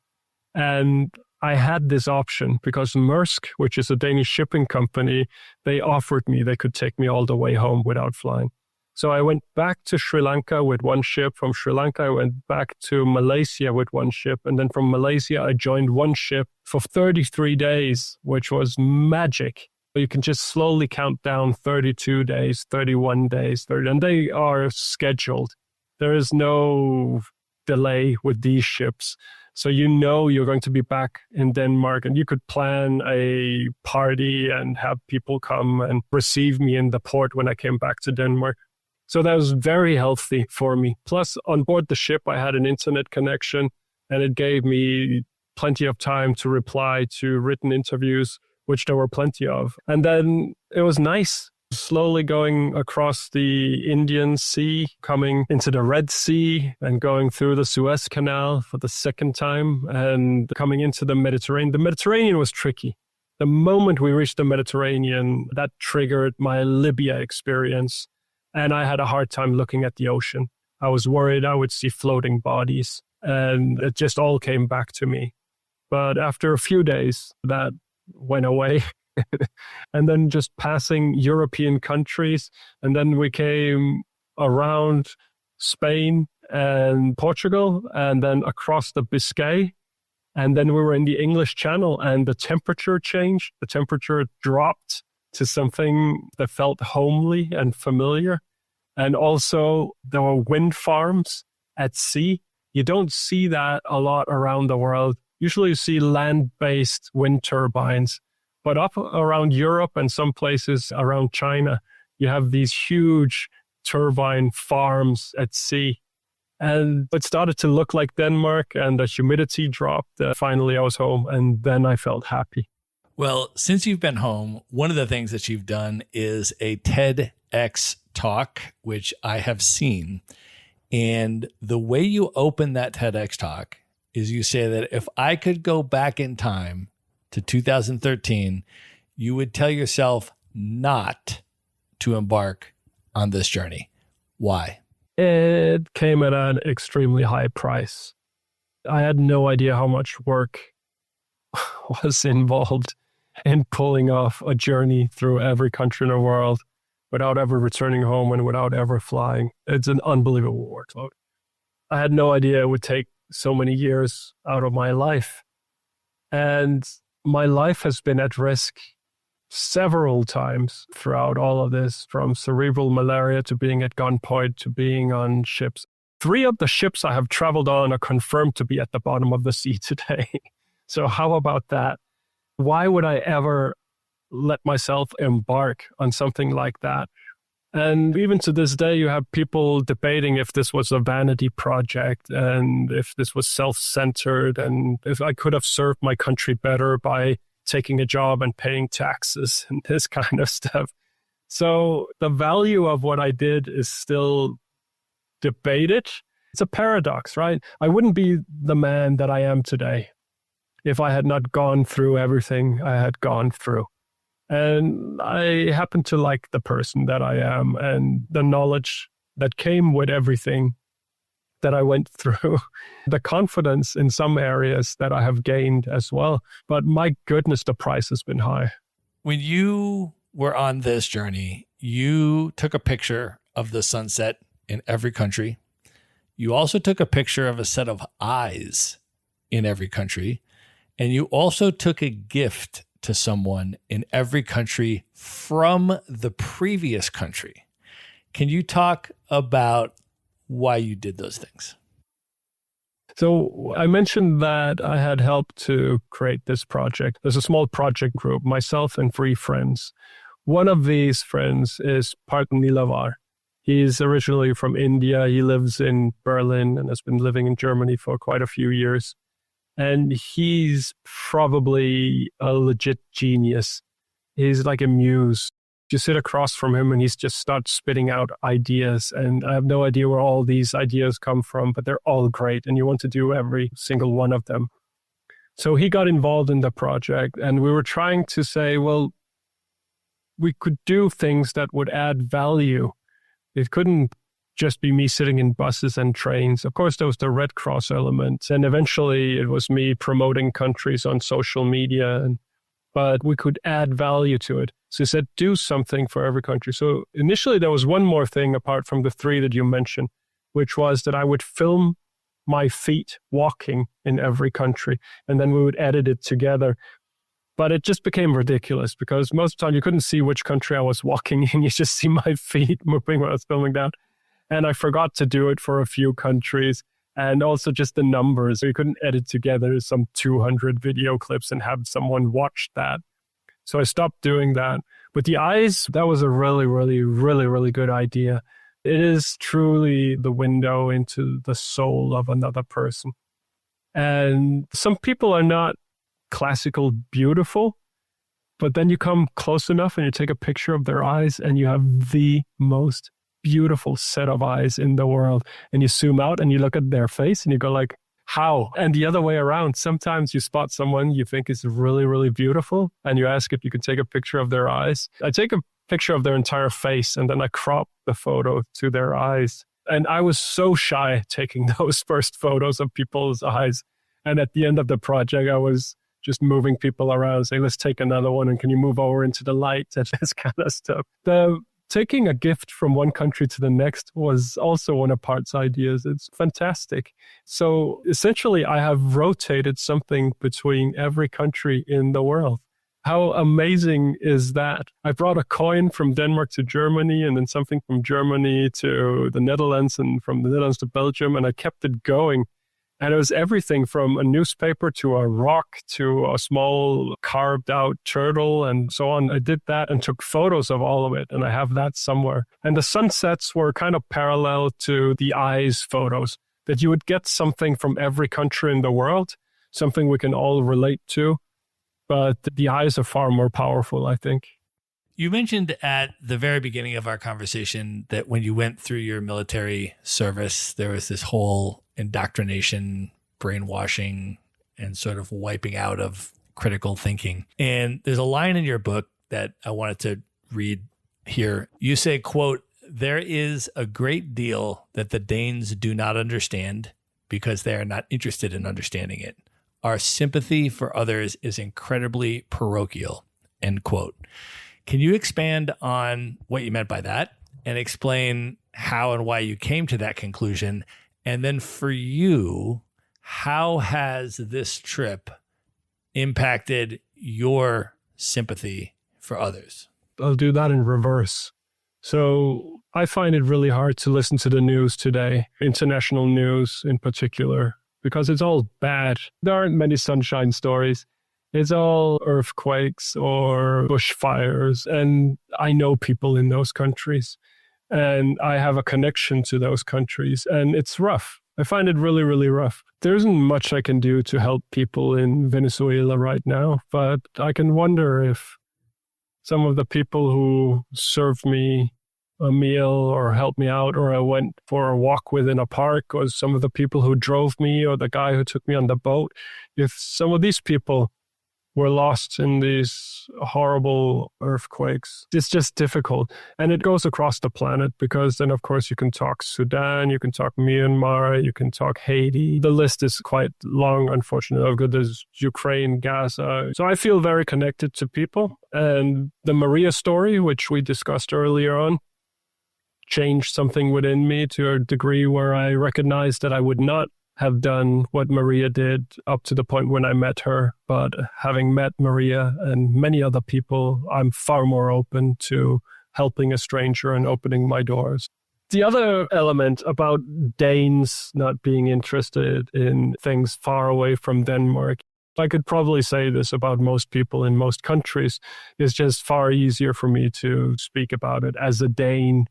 Speaker 1: And I had this option because Maersk, which is a Danish shipping company, they offered me they could take me all the way home without flying. So I went back to Sri Lanka with one ship. From Sri Lanka, I went back to Malaysia with one ship. And then from Malaysia, I joined one ship for 33 days, which was magic. You can just slowly count down 32 days, 31 days, 30, and they are scheduled. There is no delay with these ships. So you know you're going to be back in Denmark, and you could plan a party and have people come and receive me in the port when I came back to Denmark. So that was very healthy for me. Plus, on board the ship, I had an internet connection, and it gave me plenty of time to reply to written interviews, which there were plenty of. And then it was nice, slowly going across the Indian Sea, coming into the Red Sea and going through the Suez Canal for the second time and coming into the Mediterranean. The Mediterranean was tricky. The moment we reached the Mediterranean, that triggered my Libya experience. And I had a hard time looking at the ocean. I was worried I would see floating bodies, and it just all came back to me. But after a few days, that went away. And then just passing European countries. And then we came around Spain and Portugal, and then across the Biscay. And then we were in the English Channel, and the temperature changed. The temperature dropped to something that felt homely and familiar. And also there were wind farms at sea. You don't see that a lot around the world. Usually you see land-based wind turbines, but up around Europe and some places around China, you have these huge turbine farms at sea. And it started to look like Denmark, and the humidity dropped. Finally, I was home, and then I felt happy.
Speaker 2: Well, since you've been home, one of the things that you've done is a TEDx talk, which I have seen. And the way you open that TEDx talk is you say that if I could go back in time to 2013, you would tell yourself not to embark on this journey. Why?
Speaker 1: It came at an extremely high price. I had no idea how much work was involved in pulling off a journey through every country in the world without ever returning home and without ever flying. It's an unbelievable workload. I had no idea it would take so many years out of my life. And my life has been at risk several times throughout all of this, from cerebral malaria to being at gunpoint to being on ships. 3 of the ships I have traveled on are confirmed to be at the bottom of the sea today. So how about that? Why would I ever let myself embark on something like that? And even to this day, you have people debating if this was a vanity project and if this was self-centered and if I could have served my country better by taking a job and paying taxes and this kind of stuff. So the value of what I did is still debated. It's a paradox, right? I wouldn't be the man that I am today if I had not gone through everything I had gone through. And I happen to like the person that I am and the knowledge that came with everything that I went through, the confidence in some areas that I have gained as well. But my goodness, the price has been high.
Speaker 2: When you were on this journey, you took a picture of the sunset in every country. You also took a picture of a set of eyes in every country. And you also took a gift to someone in every country from the previous country. Can you talk about why you did those things?
Speaker 1: So I mentioned that I had helped to create this project. There's a small project group, myself and 3 friends. One of these friends is Parth Nilavar. He's originally from India. He lives in Berlin and has been living in Germany for quite a few years. And he's probably a legit genius. He's like a muse. You sit across from him and he's just starts spitting out ideas. And I have no idea where all these ideas come from, but they're all great. And you want to do every single one of them. So he got involved in the project and we were trying to say, well, we could do things that would add value. It couldn't just be me sitting in buses and trains. Of course, there was the Red Cross element. And eventually it was me promoting countries on social media. But we could add value to it. So he said, do something for every country. So initially there was one more thing apart from the 3 that you mentioned, which was that I would film my feet walking in every country. And then we would edit it together. But it just became ridiculous because most of the time you couldn't see which country I was walking in. You just see my feet moving when I was filming down. And I forgot to do it for a few countries. And also just the numbers. You couldn't edit together some 200 video clips and have someone watch that. So I stopped doing that. But the eyes, that was a really, really, really, really good idea. It is truly the window into the soul of another person. And some people are not classical beautiful, but then you come close enough and you take a picture of their eyes and you have the most beautiful set of eyes in the world. And you zoom out and you look at their face and you go like, how? And the other way around, sometimes you spot someone you think is really, really beautiful and you ask if you can take a picture of their eyes. I take a picture of their entire face and then I crop the photo to their eyes. And I was so shy taking those first photos of people's eyes. And at the end of the project, I was just moving people around, saying, let's take another one. And can you move over into the light? And this kind of stuff. Taking a gift from one country to the next was also one of Parth's ideas. It's fantastic. So essentially, I have rotated something between every country in the world. How amazing is that? I brought a coin from Denmark to Germany and then something from Germany to the Netherlands and from the Netherlands to Belgium, and I kept it going. And it was everything from a newspaper to a rock to a small carved out turtle and so on. I did that and took photos of all of it. And I have that somewhere. And the sunsets were kind of parallel to the eyes photos, that you would get something from every country in the world, something we can all relate to. But the eyes are far more powerful, I think.
Speaker 2: You mentioned at the very beginning of our conversation that when you went through your military service, there was this whole indoctrination, brainwashing, and sort of wiping out of critical thinking. And there's a line in your book that I wanted to read here. You say, quote, "There is a great deal that the Danes do not understand because they are not interested in understanding it. Our sympathy for others is incredibly parochial," end quote. Can you expand on what you meant by that and explain how and why you came to that conclusion? And then for you, how has this trip impacted your sympathy for others?
Speaker 1: I'll do that in reverse. So I find it really hard to listen to the news today, international news in particular, because it's all bad. There aren't many sunshine stories. It's all earthquakes or bushfires. And I know people in those countries. And I have a connection to those countries. And it's rough. I find it really, really rough. There isn't much I can do to help people in Venezuela right now. But I can wonder if some of the people who served me a meal or helped me out, or I went for a walk with in a park, or some of the people who drove me, or the guy who took me on the boat, if some of these people were lost in these horrible earthquakes. It's just difficult. And it goes across the planet because then, of course, you can talk Sudan, you can talk Myanmar, you can talk Haiti. The list is quite long, unfortunately. There's Ukraine, Gaza. So I feel very connected to people. And the Maria story, which we discussed earlier on, changed something within me to a degree where I recognized that I would not have done what Maria did up to the point when I met her. But having met Maria and many other people, I'm far more open to helping a stranger and opening my doors. The other element about Danes not being interested in things far away from Denmark, I could probably say this about most people in most countries, is just far easier for me to speak about it as a Dane,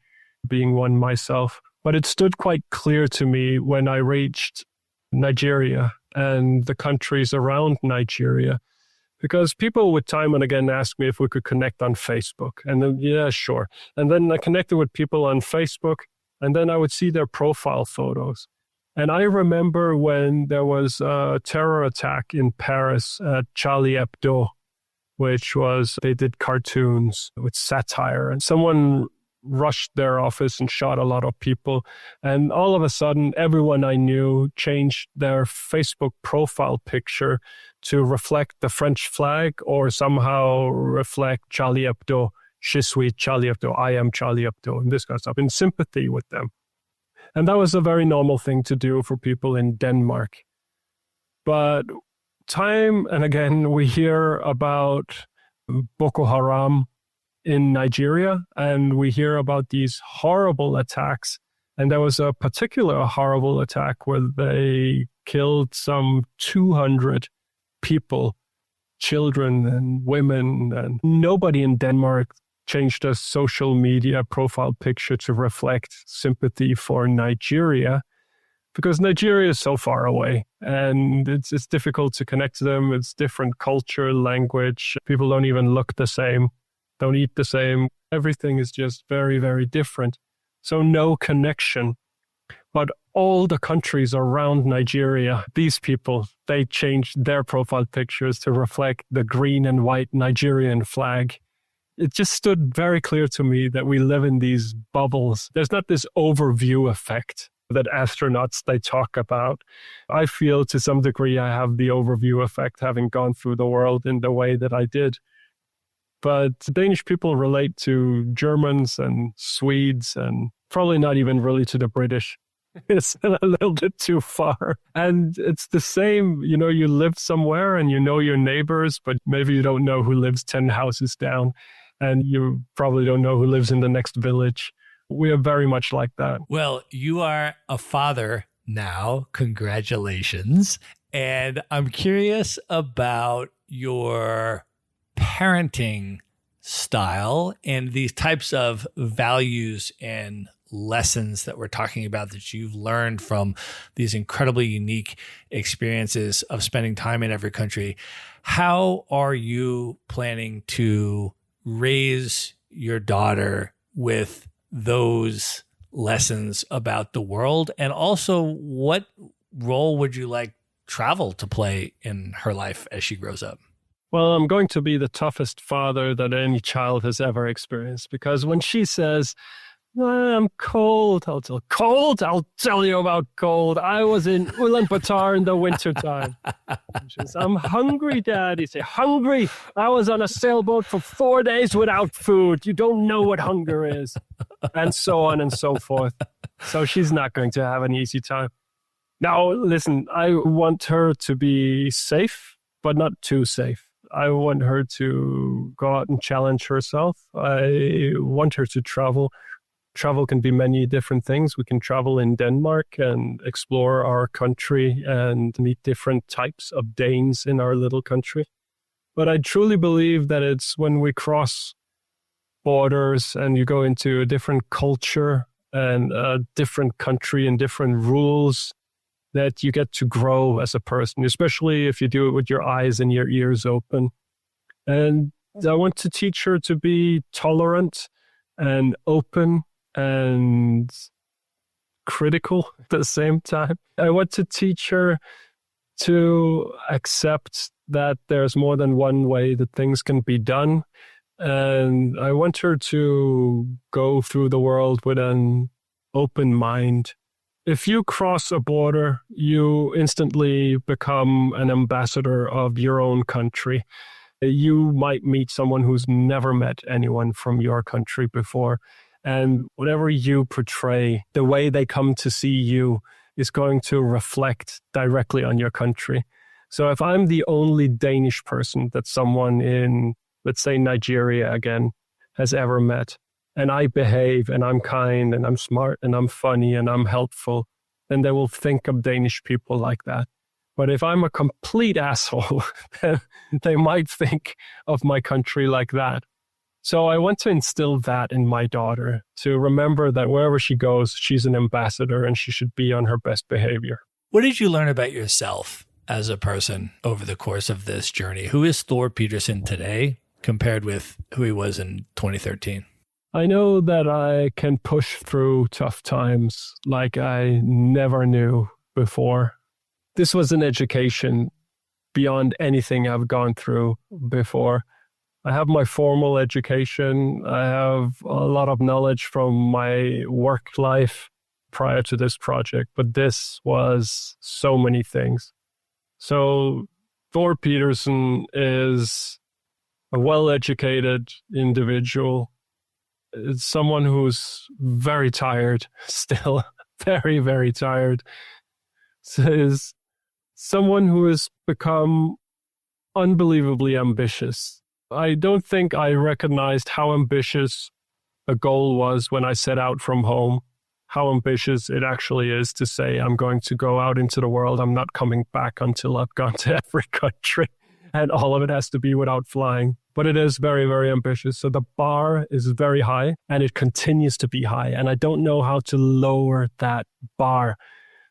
Speaker 1: being one myself. But it stood quite clear to me when I reached Nigeria and the countries around Nigeria, because people would time and again ask me if we could connect on Facebook. And then, yeah, sure. And then I connected with people on Facebook, and then I would see their profile photos. And I remember when there was a terror attack in Paris at Charlie Hebdo, which was, they did cartoons with satire, and someone rushed their office and shot a lot of people. And all of a sudden, everyone I knew changed their Facebook profile picture to reflect the French flag or somehow reflect Charlie Hebdo. Je suis Charlie Hebdo. I am Charlie Hebdo, and this kind of stuff, in sympathy with them. And that was a very normal thing to do for people in Denmark. But time and again, we hear about Boko Haram in Nigeria, and we hear about these horrible attacks. And there was a particular horrible attack where they killed some 200 people, children and women, and nobody in Denmark changed a social media profile picture to reflect sympathy for Nigeria, because Nigeria is so far away and it's difficult to connect to them. It's different culture, language. People don't even look the same, don't eat the same. Everything is just very, very different. So no connection. But all the countries around Nigeria, these people, they changed their profile pictures to reflect the green and white Nigerian flag. It just stood very clear to me that we live in these bubbles. There's not this overview effect that astronauts, they talk about. I feel to some degree I have the overview effect, having gone through the world in the way that I did. But Danish people relate to Germans and Swedes and probably not even really to the British. It's a little bit too far. And it's the same, you know, you live somewhere and you know your neighbors, but maybe you don't know who lives 10 houses down. And you probably don't know who lives in the next village. We are very much like that.
Speaker 2: Well, you are a father now. Congratulations. And I'm curious about your parenting style and these types of values and lessons that we're talking about that you've learned from these incredibly unique experiences of spending time in every country. How are you planning to raise your daughter with those lessons about the world? And also, what role would you like travel to play in her life as she grows up?
Speaker 1: Well, I'm going to be the toughest father that any child has ever experienced, because when she says, I'm cold, I'll tell you about cold. I was in Ulaanbaatar in the wintertime. She says, I'm hungry, Dad. You say, hungry? I was on a sailboat for 4 days without food. You don't know what hunger is. And so on and so forth. So she's not going to have an easy time. Now, listen, I want her to be safe, but not too safe. I want her to go out and challenge herself. I want her to travel. Travel can be many different things. We can travel in Denmark and explore our country and meet different types of Danes in our little country. But I truly believe that it's when we cross borders and you go into a different culture and a different country and different rules that you get to grow as a person, especially if you do it with your eyes and your ears open. And I want to teach her to be tolerant and open and critical at the same time. I want to teach her to accept that there's more than one way that things can be done. And I want her to go through the world with an open mind. If you cross a border, you instantly become an ambassador of your own country. You might meet someone who's never met anyone from your country before. And whatever you portray, the way they come to see you is going to reflect directly on your country. So if I'm the only Danish person that someone in, let's say, Nigeria again, has ever met, and I behave and I'm kind and I'm smart and I'm funny and I'm helpful, then they will think of Danish people like that. But if I'm a complete asshole, then they might think of my country like that. So I want to instill that in my daughter, to remember that wherever she goes, she's an ambassador and she should be on her best behavior.
Speaker 2: What did you learn about yourself as a person over the course of this journey? Who is Thor Pedersen today compared with who he was in 2013?
Speaker 1: I know that I can push through tough times like I never knew before. This was an education beyond anything I've gone through before. I have my formal education. I have a lot of knowledge from my work life prior to this project, but this was so many things. So Thor Pedersen is a well-educated individual. It's someone who's very tired, still very, very tired. Is someone who has become unbelievably ambitious. I don't think I recognized how ambitious a goal was when I set out from home, how ambitious it actually is to say, I'm going to go out into the world. I'm not coming back until I've gone to every country, and all of it has to be without flying. But it is very, very ambitious. So the bar is very high and it continues to be high. And I don't know how to lower that bar.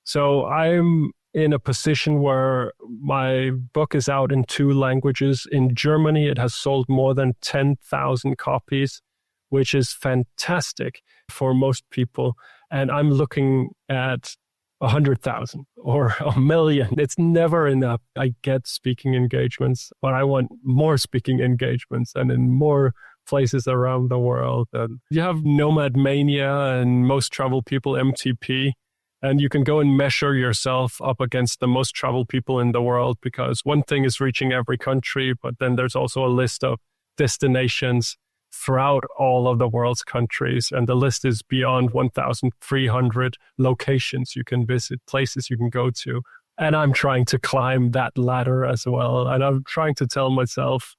Speaker 1: So I'm in a position where my book is out in 2 languages. In Germany, it has sold more than 10,000 copies, which is fantastic for most people. And I'm looking at 100,000 or 1 million. It's never enough. I get speaking engagements, but I want more speaking engagements and in more places around the world. And you have Nomad Mania and Most Traveled People, MTP. And you can go and measure yourself up against the most traveled people in the world, because one thing is reaching every country, but then there's also a list of destinations throughout all of the world's countries. And the list is beyond 1,300 locations you can visit, places you can go to. And I'm trying to climb that ladder as well. And I'm trying to tell myself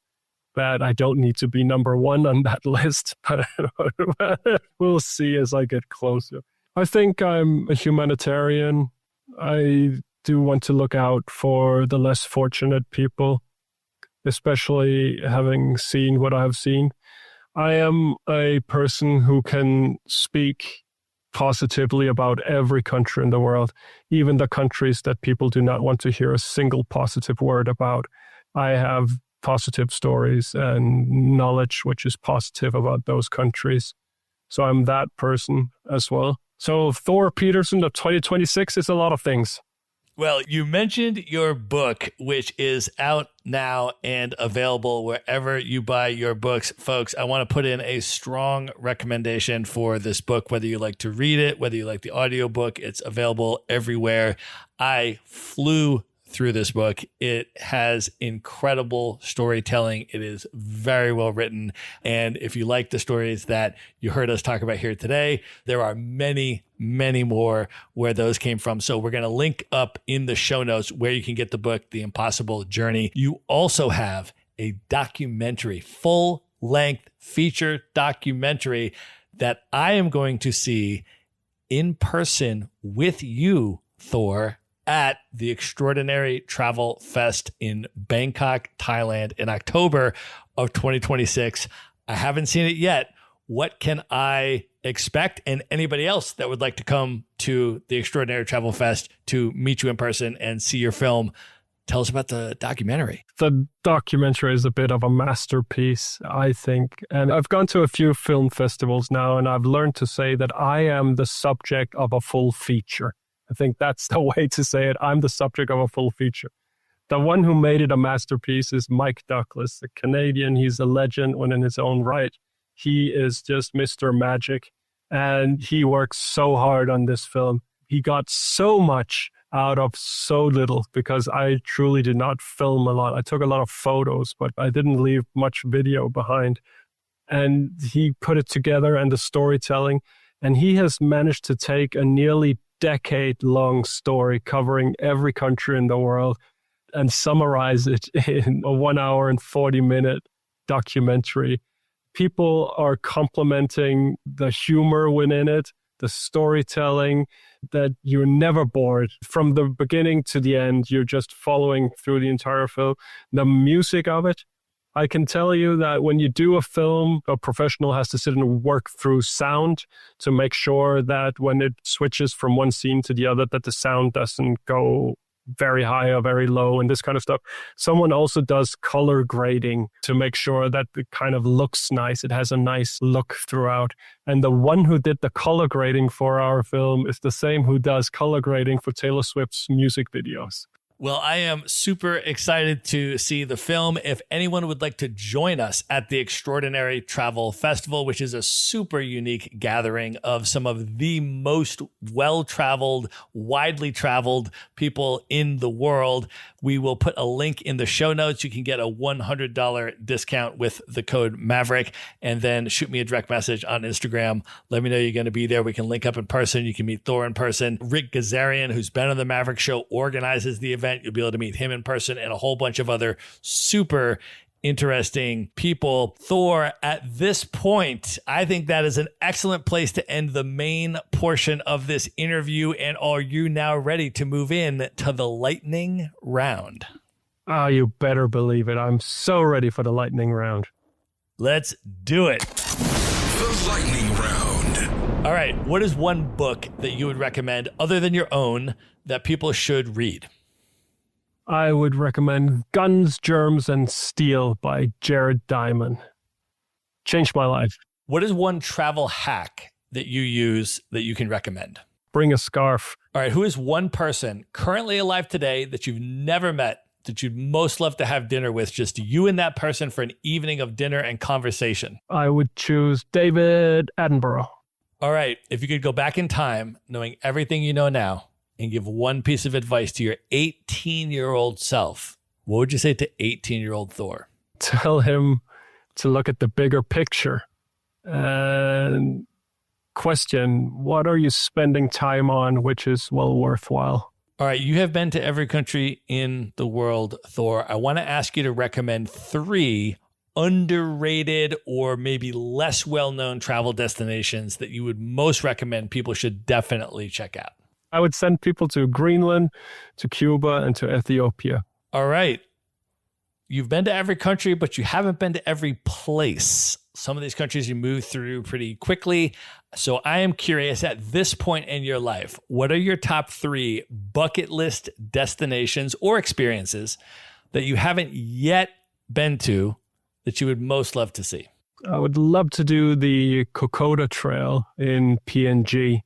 Speaker 1: that I don't need to be number 1 on that list, but we'll see as I get closer. I think I'm a humanitarian. I do want to look out for the less fortunate people, especially having seen what I have seen. I am a person who can speak positively about every country in the world, even the countries that people do not want to hear a single positive word about. I have positive stories and knowledge which is positive about those countries. So I'm that person as well. So Thor Pedersen of 2026 is a lot of things.
Speaker 2: Well, you mentioned your book, which is out now and available wherever you buy your books. Folks, I want to put in a strong recommendation for this book, whether you like to read it, whether you like the audiobook, it's available everywhere. I flew through this book. It has incredible storytelling. It is very well written. And if you like the stories that you heard us talk about here today, there are many, many more where those came from. So we're going to link up in the show notes where you can get the book, The Impossible Journey. You also have a documentary, full-length feature documentary that I am going to see in person with you, Thor, at the Extraordinary Travel Fest in Bangkok, Thailand in October of 2026. I haven't seen it yet. What can I expect? And anybody else that would like to come to the Extraordinary Travel Fest to meet you in person and see your film, tell us about the documentary.
Speaker 1: The documentary is a bit of a masterpiece, I think. And I've gone to a few film festivals now, and I've learned to say that I am the subject of a full feature. I think that's the way to say it. I'm the subject of a full feature. The one who made it a masterpiece is Mike Douglas, a Canadian. He's a legend in his own right. He is just Mr. Magic, and he works so hard on this film. He got so much out of so little, because I truly did not film a lot. I took a lot of photos, but I didn't leave much video behind. and he put it together and the storytelling. And he has managed to take a nearly decade-long story covering every country in the world and summarize it in a 1 hour and 40-minute documentary. People are complimenting the humor within it, the storytelling, that you're never bored. From the beginning to the end, you're just following through the entire film. The music of it, I can tell you that when you do a film, a professional has to sit and work through sound to make sure that when it switches from one scene to the other, that the sound doesn't go very high or very low and this kind of stuff. Someone also does color grading to make sure that it kind of looks nice. It has a nice look throughout. And the one who did the color grading for our film is the same who does color grading for Taylor Swift's music videos.
Speaker 2: Well, I am super excited to see the film. If anyone would like to join us at the Extraordinary Travel Festival, which is a super unique gathering of some of the most well-traveled, widely traveled people in the world, we will put a link in the show notes. You can get a $100 discount with the code Maverick, and then shoot me a direct message on Instagram. Let me know you're going to be there. We can link up in person. You can meet Thor in person. Rick Gazarian, who's been on the Maverick Show, organizes the event. You'll be able to meet him in person and a whole bunch of other super interesting people. Thor, at this point, I think that is an excellent place to end the main portion of this interview. And are you now ready to move in to the lightning round?
Speaker 1: Oh, you better believe it. I'm so ready for the lightning round.
Speaker 2: Let's do it.
Speaker 3: The lightning round.
Speaker 2: All right. What is one book that you would recommend other than your own that people should read?
Speaker 1: I would recommend Guns, Germs, and Steel by Jared Diamond. Changed my life.
Speaker 2: What is one travel hack that you use that you can recommend?
Speaker 1: Bring a scarf.
Speaker 2: All right. Who is one person currently alive today that you've never met that you'd most love to have dinner with, just you and that person for an evening of dinner and conversation?
Speaker 1: I would choose David Attenborough.
Speaker 2: All right. If you could go back in time, knowing everything you know now, and give one piece of advice to your 18-year-old self, what would you say to 18-year-old Thor?
Speaker 1: Tell him to look at the bigger picture and question, what are you spending time on, which is well worthwhile?
Speaker 2: All right. You have been to every country in the world, Thor. I want to ask you to recommend 3 underrated or maybe less well-known travel destinations that you would most recommend people should definitely check out.
Speaker 1: I would send people to Greenland, to Cuba, and to Ethiopia.
Speaker 2: All right. You've been to every country, but you haven't been to every place. Some of these countries you move through pretty quickly. So I am curious, at this point in your life, what are your top 3 bucket list destinations or experiences that you haven't yet been to that you would most love to see?
Speaker 1: I would love to do the Kokoda Trail in PNG.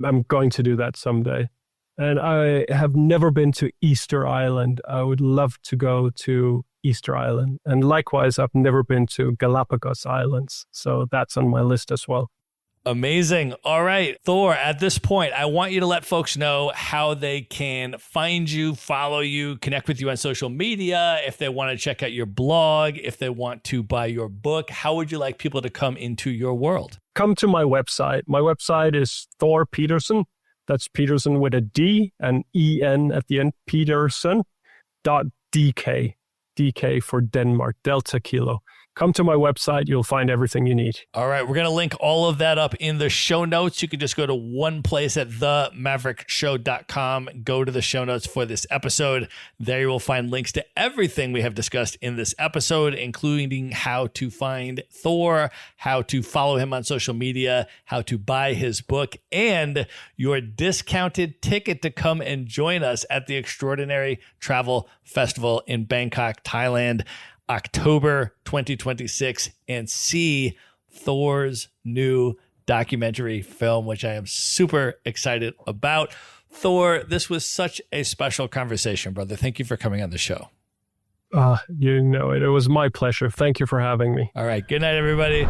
Speaker 1: I'm going to do that someday. And I have never been to Easter Island. I would love to go to Easter Island. And likewise, I've never been to Galapagos Islands. So that's on my list as well.
Speaker 2: Amazing. All right, Thor, at this point, I want you to let folks know how they can find you, follow you, connect with you on social media, if they want to check out your blog, if they want to buy your book. How would you like people to come into your world?
Speaker 1: Come to my website. My website is Thor Pedersen. That's Pedersen with a D and E-N at the end, Pedersen.dk. DK for Denmark, Delta Kilo. Come to my website. You'll find everything you need.
Speaker 2: All right. We're going to link all of that up in the show notes. You can just go to one place at themaverickshow.com. Go to the show notes for this episode. There you will find links to everything we have discussed in this episode, including how to find Thor, how to follow him on social media, how to buy his book, and your discounted ticket to come and join us at the Extraordinary Travel Festival in Bangkok, Thailand, October 2026, and see Thor's new documentary film, which I am super excited about. Thor, this was such a special conversation, brother. Thank you for coming on the show.
Speaker 1: You know it. It was my pleasure. Thank you for having me.
Speaker 2: All right. Good night, everybody.